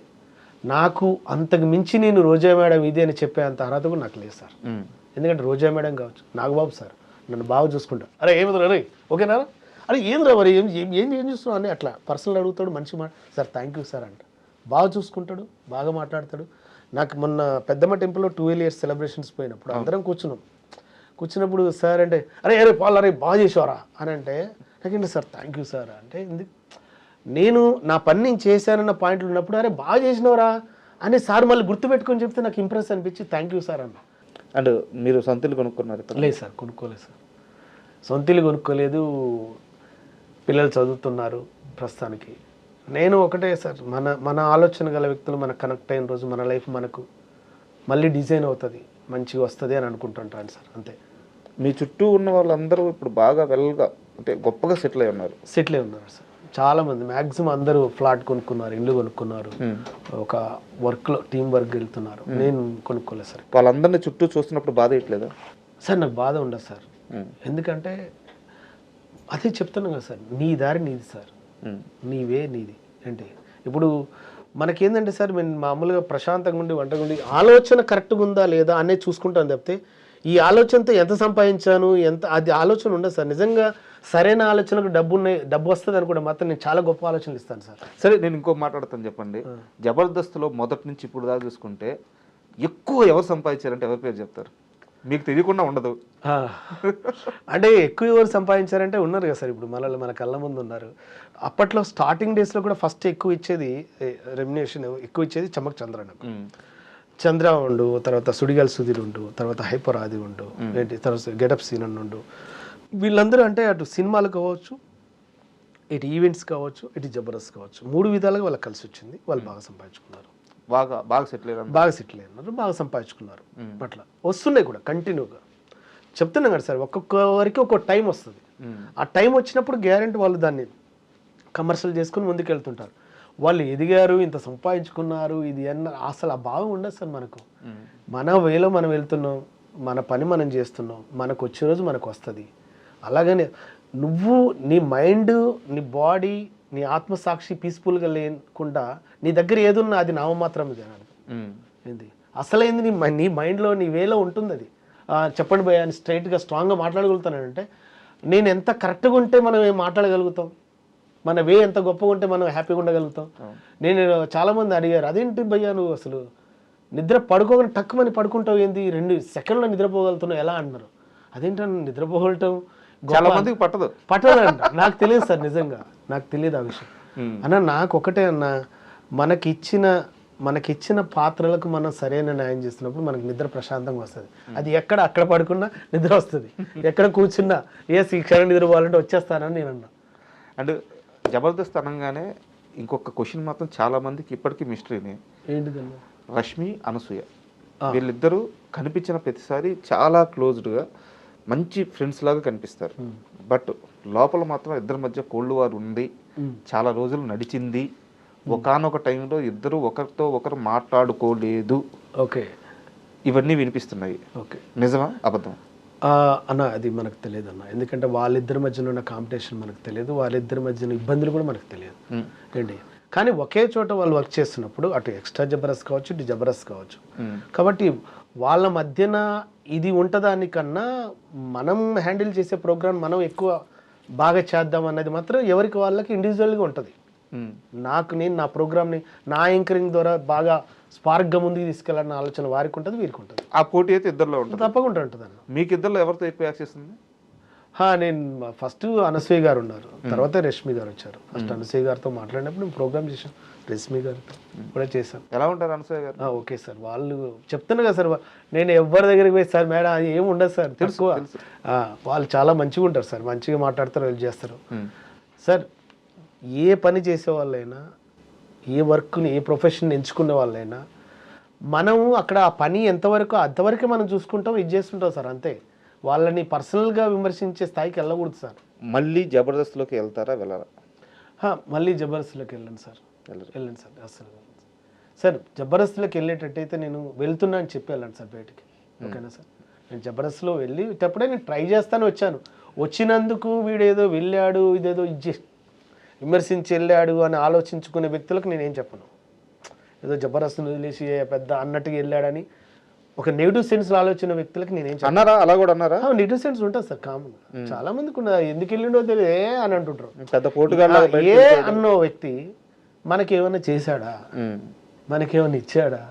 నాకు అంతకు మించి నేను రోజా మేడం ఇది అని చెప్పే అంత అర్హత కూడా నాకు లేదు సార్. ఎందుకంటే రోజా మేడం కావచ్చు, నాగబాబు సార్ నన్ను బాగా చూసుకుంటారు. అరే ఏమిద్రా రే, ఓకేనా, అరే ఏంద్రా మరి ఏం చూస్తున్నావు అని అట్లా పర్సనల్ అడుగుతాడు. మనిషి సార్ థ్యాంక్ యూ సార్ అంట, బాగా చూసుకుంటాడు, బాగా మాట్లాడతాడు. నాకు మొన్న పెద్దమ్మ టెంపుల్లో 12 years సెలబ్రేషన్స్ పోయినప్పుడు అందరం కూర్చున్నప్పుడు సార్ అంటే అరే పాలు అరే బాగా చేసేవారా అని అంటే నాకేంటి సార్ థ్యాంక్ యూ సార్ అంటే, నేను నా పని నేను చేశానన్న పాయింట్లు ఉన్నప్పుడు అరే బాగా చేసినవరా అని సార్ మళ్ళీ గుర్తుపెట్టుకొని చెప్తే నాకు ఇంప్రెస్ అనిపించి థ్యాంక్ యూ సార్ అన్న. అండ్ మీరు సొంతలు కొనుక్కున్నారు? లేదు సార్, కొనుక్కోలేదు సార్, సొంతలు కొనుక్కోలేదు. పిల్లలు చదువుతున్నారు ప్రస్తుతానికి. నేను ఒకటే సార్, మన ఆలోచన గల వ్యక్తులు మనకు కనెక్ట్ అయిన రోజు మన లైఫ్ మనకు మళ్ళీ డిజైన్ అవుతుంది, మంచిగా వస్తుంది అని అనుకుంటుంటాను సార్. అంతే. మీ చుట్టూ ఉన్న వాళ్ళందరూ ఇప్పుడు బాగా వెల్గా అంటే గొప్పగా సెటిల్ అయి ఉన్నారు సార్. చాలామంది మ్యాక్సిమం అందరూ ఫ్లాట్ కొనుక్కున్నారు, ఇల్లు కొనుక్కున్నారు, ఒక వర్క్లో టీం వర్క్ వెళ్తున్నారు. నేను కొనుక్కోలేదు సార్. వాళ్ళందరినీ చుట్టూ చూస్తున్నప్పుడు బాధ ఇట్లేదా సార్? నాకు బాధ ఉండదు సార్. ఎందుకంటే అదే చెప్తున్నాను కదా సార్, నీ దారి నీది సార్, నీవే నీది. అంటే ఇప్పుడు మనకేందంటే సార్ మేము మామూలుగా ప్రశాంతంగా ఉండి వంటగా ఉండి ఆలోచన కరెక్ట్గా ఉందా లేదా అనేది చూసుకుంటాను తప్పితే ఈ ఆలోచనతో ఎంత సంపాదించాను ఎంత అది ఆలోచన ఉండదు సార్. నిజంగా సరైన ఆలోచనకు డబ్బు వస్తుంది అనుకుంటే మాత్రం నేను చాలా గొప్ప ఆలోచనలు ఇస్తాను సార్. సరే, నేను ఇంకో మాట్లాడతాను చెప్పండి. జబర్దస్త్లో మొదటి నుంచి ఇప్పుడు దాకా చూసుకుంటే ఎక్కువ ఎవరు సంపాదించారంటే ఎవరి పేరు చెప్తారు? మీకు తెలియకుండా ఉండదు. అంటే ఎక్కువ ఎవరు సంపాదించారంటే ఉన్నారు కదా సార్, ఇప్పుడు మన కళ్ళ ముందు ఉన్నారు. అప్పట్లో స్టార్టింగ్ డేస్లో కూడా ఫస్ట్ ఎక్కువ ఇచ్చేది రెమ్యునేషన్ ఎక్కువ ఇచ్చేది చమక్ చంద్ర నాకు. చంద్ర ఉండు, తర్వాత సుడిగాల్ సుధీర్ ఉండు, తర్వాత హైపర్ ఆది ఉండు, ఏంటి తర్వాత గెటప్ సీన్ ఉండు. వీళ్ళందరూ అంటే అటు సినిమాలు కావచ్చు, ఇటు ఈవెంట్స్ కావచ్చు, ఇటు జబర్దస్త్ కావచ్చు, 3 విధాలుగా వాళ్ళకి కలిసి వచ్చింది. వాళ్ళు బాగా సంపాదించుకున్నారు, బాగా సెటిల్ అయ్యారు, బాగా సంపాదించుకున్నారు. అట్లా వస్తున్నాయి కూడా కంటిన్యూగా. చెప్తున్నాం కదా సార్, ఒక్కొక్కరికి ఒక్కొక్క టైం వస్తుంది. ఆ టైం వచ్చినప్పుడు గ్యారెంటీ వాళ్ళు దాన్ని కమర్షియల్ చేసుకుని ముందుకు వెళ్తుంటారు. వాళ్ళు ఎదిగారు, ఇంత సంపాదించుకున్నారు, ఇది అన్న అసలు ఆ భావం ఉండదు సార్ మనకు. మన వేలో మనం వెళ్తున్నాం, మన పని మనం చేస్తున్నాం, మనకు వచ్చే రోజు మనకు వస్తుంది. అలాగనే నువ్వు నీ మైండ్, నీ బాడీ, నీ ఆత్మసాక్షి పీస్ఫుల్గా లేకుండా నీ దగ్గర ఏదున్నా అది నామమాత్రం ఏంది అసలైంది నీ మైండ్లో నీ వేలో ఉంటుంది. అది చెప్పండి భయ్యా అని స్ట్రైట్గా స్ట్రాంగ్గా మాట్లాడగలుగుతానంటే నేను ఎంత కరెక్ట్గా ఉంటే మనం ఏం మాట్లాడగలుగుతాం, మన వే ఎంత గొప్పగా ఉంటే మనం హ్యాపీగా ఉండగలుగుతాం. నేను చాలామంది అడిగారు, అదేంటి భయ్యా నువ్వు అసలు నిద్ర పడుకోగానే టక్కుమని పడుకుంటావు, ఏంది 2 సెకండ్లో నిద్రపోగలుగుతున్నావు ఎలా అంటున్నారు. అదేంటన్నా నిద్రపోగలటం చాలా మందికి పట్టదంట. నాకు తెలియదు సార్, నిజంగా నాకు తెలియదు ఆ విషయం. అన్న నాకు ఒకటే అన్న, మనకిచ్చిన పాత్రలకు మనం సరైన న్యాయం చేస్తున్నప్పుడు మనకు నిద్ర ప్రశాంతంగా వస్తుంది. అది అక్కడ పడుకున్నా నిద్ర వస్తుంది, ఎక్కడ కూర్చున్నా ఈ క్షణం నిద్రపోవాలంటే వచ్చేస్తానని నేను అన్నా. అండ్ జబర్దస్త్ అనగానే ఇంకొక క్వశ్చన్ మాత్రం చాలా మందికి ఇప్పటికీ మిస్టరీనే. ఏంటిదన్నా? రష్మి, అనసూయ వీళ్ళిద్దరూ కనిపించిన ప్రతిసారి చాలా క్లోజ్డ్గా మంచి ఫ్రెండ్స్ లాగా కనిపిస్తారు. బట్ లోపల మాత్రం ఇద్దరి మధ్య కోల్డ్ వార్ ఉంది, చాలా రోజులు నడిచింది. ఒకానొక టైంలో ఇద్దరు ఒకరితో ఒకరు మాట్లాడుకోలేదు. ఓకే, ఇవన్నీ వినిపిస్తున్నాయి. ఓకే, నిజమా అబద్ధం అన్న? అది మనకు తెలియదు అన్న, ఎందుకంటే వాళ్ళిద్దరి మధ్యలో ఉన్న కాంపిటీషన్ మనకు తెలియదు, వాళ్ళిద్దరి మధ్యన ఇబ్బందులు కూడా మనకు తెలియదు ఏంటి. కానీ ఒకే చోట వాళ్ళు వర్క్ చేస్తున్నప్పుడు అటు ఎక్స్ట్రా జబర్దస్త్ కావచ్చు, ఇటు జబర్దస్త్ కావచ్చు, కాబట్టి వాళ్ళ మధ్యన ఇది ఉంటుందానికన్నా మనం హ్యాండిల్ చేసే ప్రోగ్రామ్ మనం ఎక్కువ బాగా చేద్దాం అన్నది మాత్రం ఎవరికి వాళ్ళకి ఇండివిజువల్గా ఉంటుంది. నేను నా ప్రోగ్రామ్ని నా యాంకరింగ్ ద్వారా బాగా స్పార్క్గా ముందుకు తీసుకెళ్ళాలన్న ఆలోచన వారికి ఉంటుంది, వీరికి ఉంటుంది. ఆ పోటీ అయితే ఇద్దరిలో ఉంటుంది, తప్పకుండా ఉంటుంది అన్న. మీకు ఇద్దరిలో ఎవరితో ఎక్కువ యాక్సెస్ ఉంది? నేను ఫస్ట్ అనసూయ గారు ఉన్నారు, తర్వాత రష్మి గారు వచ్చారు. ఫస్ట్ అనసూయ గారితో మాట్లాడినప్పుడు నేను ప్రోగ్రామ్ చేశాను, రష్మి గారితో కూడా చేశాను. ఎలా ఉంటారు అనసూయ గారు? ఓకే సార్, వాళ్ళు చెప్తున్నా కదా సార్, నేను ఎవరి దగ్గరికి పోయి సార్ మేడం అది ఏమి ఉండదు సార్, తక్కువ. వాళ్ళు చాలా మంచిగా ఉంటారు సార్, మంచిగా మాట్లాడతారు, వెళ్ళి చేస్తారు సార్. ఏ పని చేసే వాళ్ళైనా, ఏ వర్క్ని, ఏ ప్రొఫెషన్ ఎంచుకునే వాళ్ళైనా మనం అక్కడ ఆ పని ఎంతవరకు అంతవరకే మనం చూసుకుంటాం, ఇది చేస్తుంటాం సార్, అంతే. వాళ్ళని పర్సనల్గా విమర్శించే స్థాయికి వెళ్ళకూడదు సార్. మళ్ళీ జబర్దస్త్లోకి వెళ్తారా, వెళ్ళరా? మళ్ళీ జబర్దస్త్లోకి వెళ్ళండి సార్, వెళ్ళండి సార్. అసలు సార్ జబర్దస్త్లోకి వెళ్ళేటట్టయితే నేను వెళ్తున్నా అని చెప్పి వెళ్ళండి సార్ బయటికి, ఓకేనా సార్? నేను జబర్దస్త్లో వెళ్ళేటప్పుడే నేను ట్రై చేస్తాను, వచ్చినందుకు వీడేదో వెళ్ళాడు, ఇదేదో విమర్శించి వెళ్ళాడు అని ఆలోచించుకునే వ్యక్తులకు నేనేం చెప్పను. ఏదో జబర్దస్త్ని వదిలేసి పెద్ద అన్నట్టుగా వెళ్ళాడని ఒక నెగిటివ్ సెన్స్ ఆలోచన వ్యక్తులకు నేనేం అన్నారా? అలా కూడా అన్నారా? నెగిటివ్ సెన్స్ ఉంటుంది సార్, కామన్. చాలా మందికి ఉండదు, ఎందుకు వెళ్ళిండో తెలియదు అని అంటుంటారు. పెద్ద పోటుగా ఏ అన్నో వ్యక్తి మనకేమైనా చేశాడా, మనకేమైనా ఇచ్చాడా,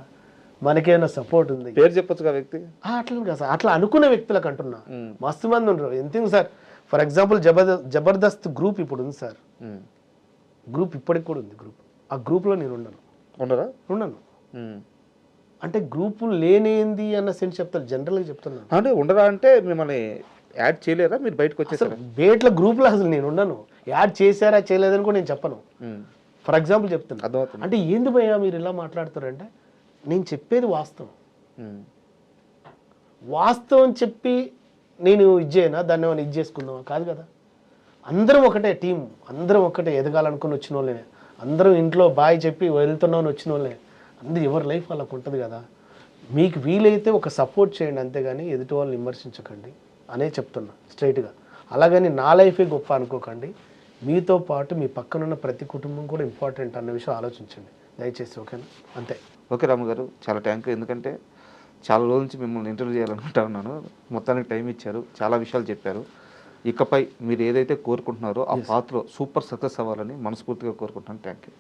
మనకేమైనా సపోర్ట్ ఉంది, పేరు చెప్పొచ్చు వ్యక్తి అట్లా కదా సార్. అట్లా అనుకునే వ్యక్తులకు అంటున్నా, మస్తు మంది ఉండరు. ఎందుకు sir, for example Jabardasth group ఇప్పుడు ఉంది సార్, గ్రూప్ ఇప్పటికి కూడా ఉంది. ఆ గ్రూప్లో నేను ఉండను. అంటే గ్రూపు లేనేంది అన్న సెన్స్ చెప్తారు, జనరల్గా చెప్తున్నాను. అంటే ఉండరా అంటే మిమ్మల్ని యాడ్ చేయలేరా, మీరు బయటకు వచ్చేసారు? బేట్ల గ్రూప్లో అసలు నేను ఉండను, యాడ్ చేశారా చేయలేదని కూడా నేను చెప్పను. ఫర్ ఎగ్జాంపుల్ చెప్తాను, అంటే ఏంది భయ్యా మీరు ఇలా మాట్లాడుతారంటే నేను చెప్పేది వాస్తవం చెప్పి నేను ఇచ్చేయనా, దాన్ని ఏమైనా చేసుకుందామా? కాదు కదా. అందరం ఒకటే టీం, అందరం ఒకటే ఎదగాలనుకుని వచ్చిన వాళ్ళే, అందరం ఇంట్లో బాయ్ చెప్పి వెళ్తున్నామని వచ్చిన వాళ్ళే. అందరూ ఎవరి లైఫ్ వాళ్ళకు ఉంటుంది కదా. మీకు వీలైతే ఒక సపోర్ట్ చేయండి, అంతేగాని ఎదుటి వాళ్ళని విమర్శించకండి అనే చెప్తున్నా స్ట్రైట్గా. అలాగని నా లైఫే గొప్ప అనుకోకండి, మీతో పాటు మీ పక్కనున్న ప్రతి కుటుంబం కూడా ఇంపార్టెంట్ అన్న విషయం ఆలోచించండి దయచేసి. ఓకేనా? అంతే. ఓకే రాము గారు, చాలా థ్యాంక్ యూ. ఎందుకంటే చాలా రోజుల నుంచి మిమ్మల్ని ఇంటర్వ్యూ చేయాలనుకుంటా ఉన్నాను. మొత్తానికి టైం ఇచ్చారు, చాలా విషయాలు చెప్పారు. ఇకపై మీరు ఏదైతే కోరుకుంటున్నారో ఆ పాత్రలో సూపర్ సక్సెస్ అవ్వాలని మనస్ఫూర్తిగా కోరుకుంటున్నాను. Thank you.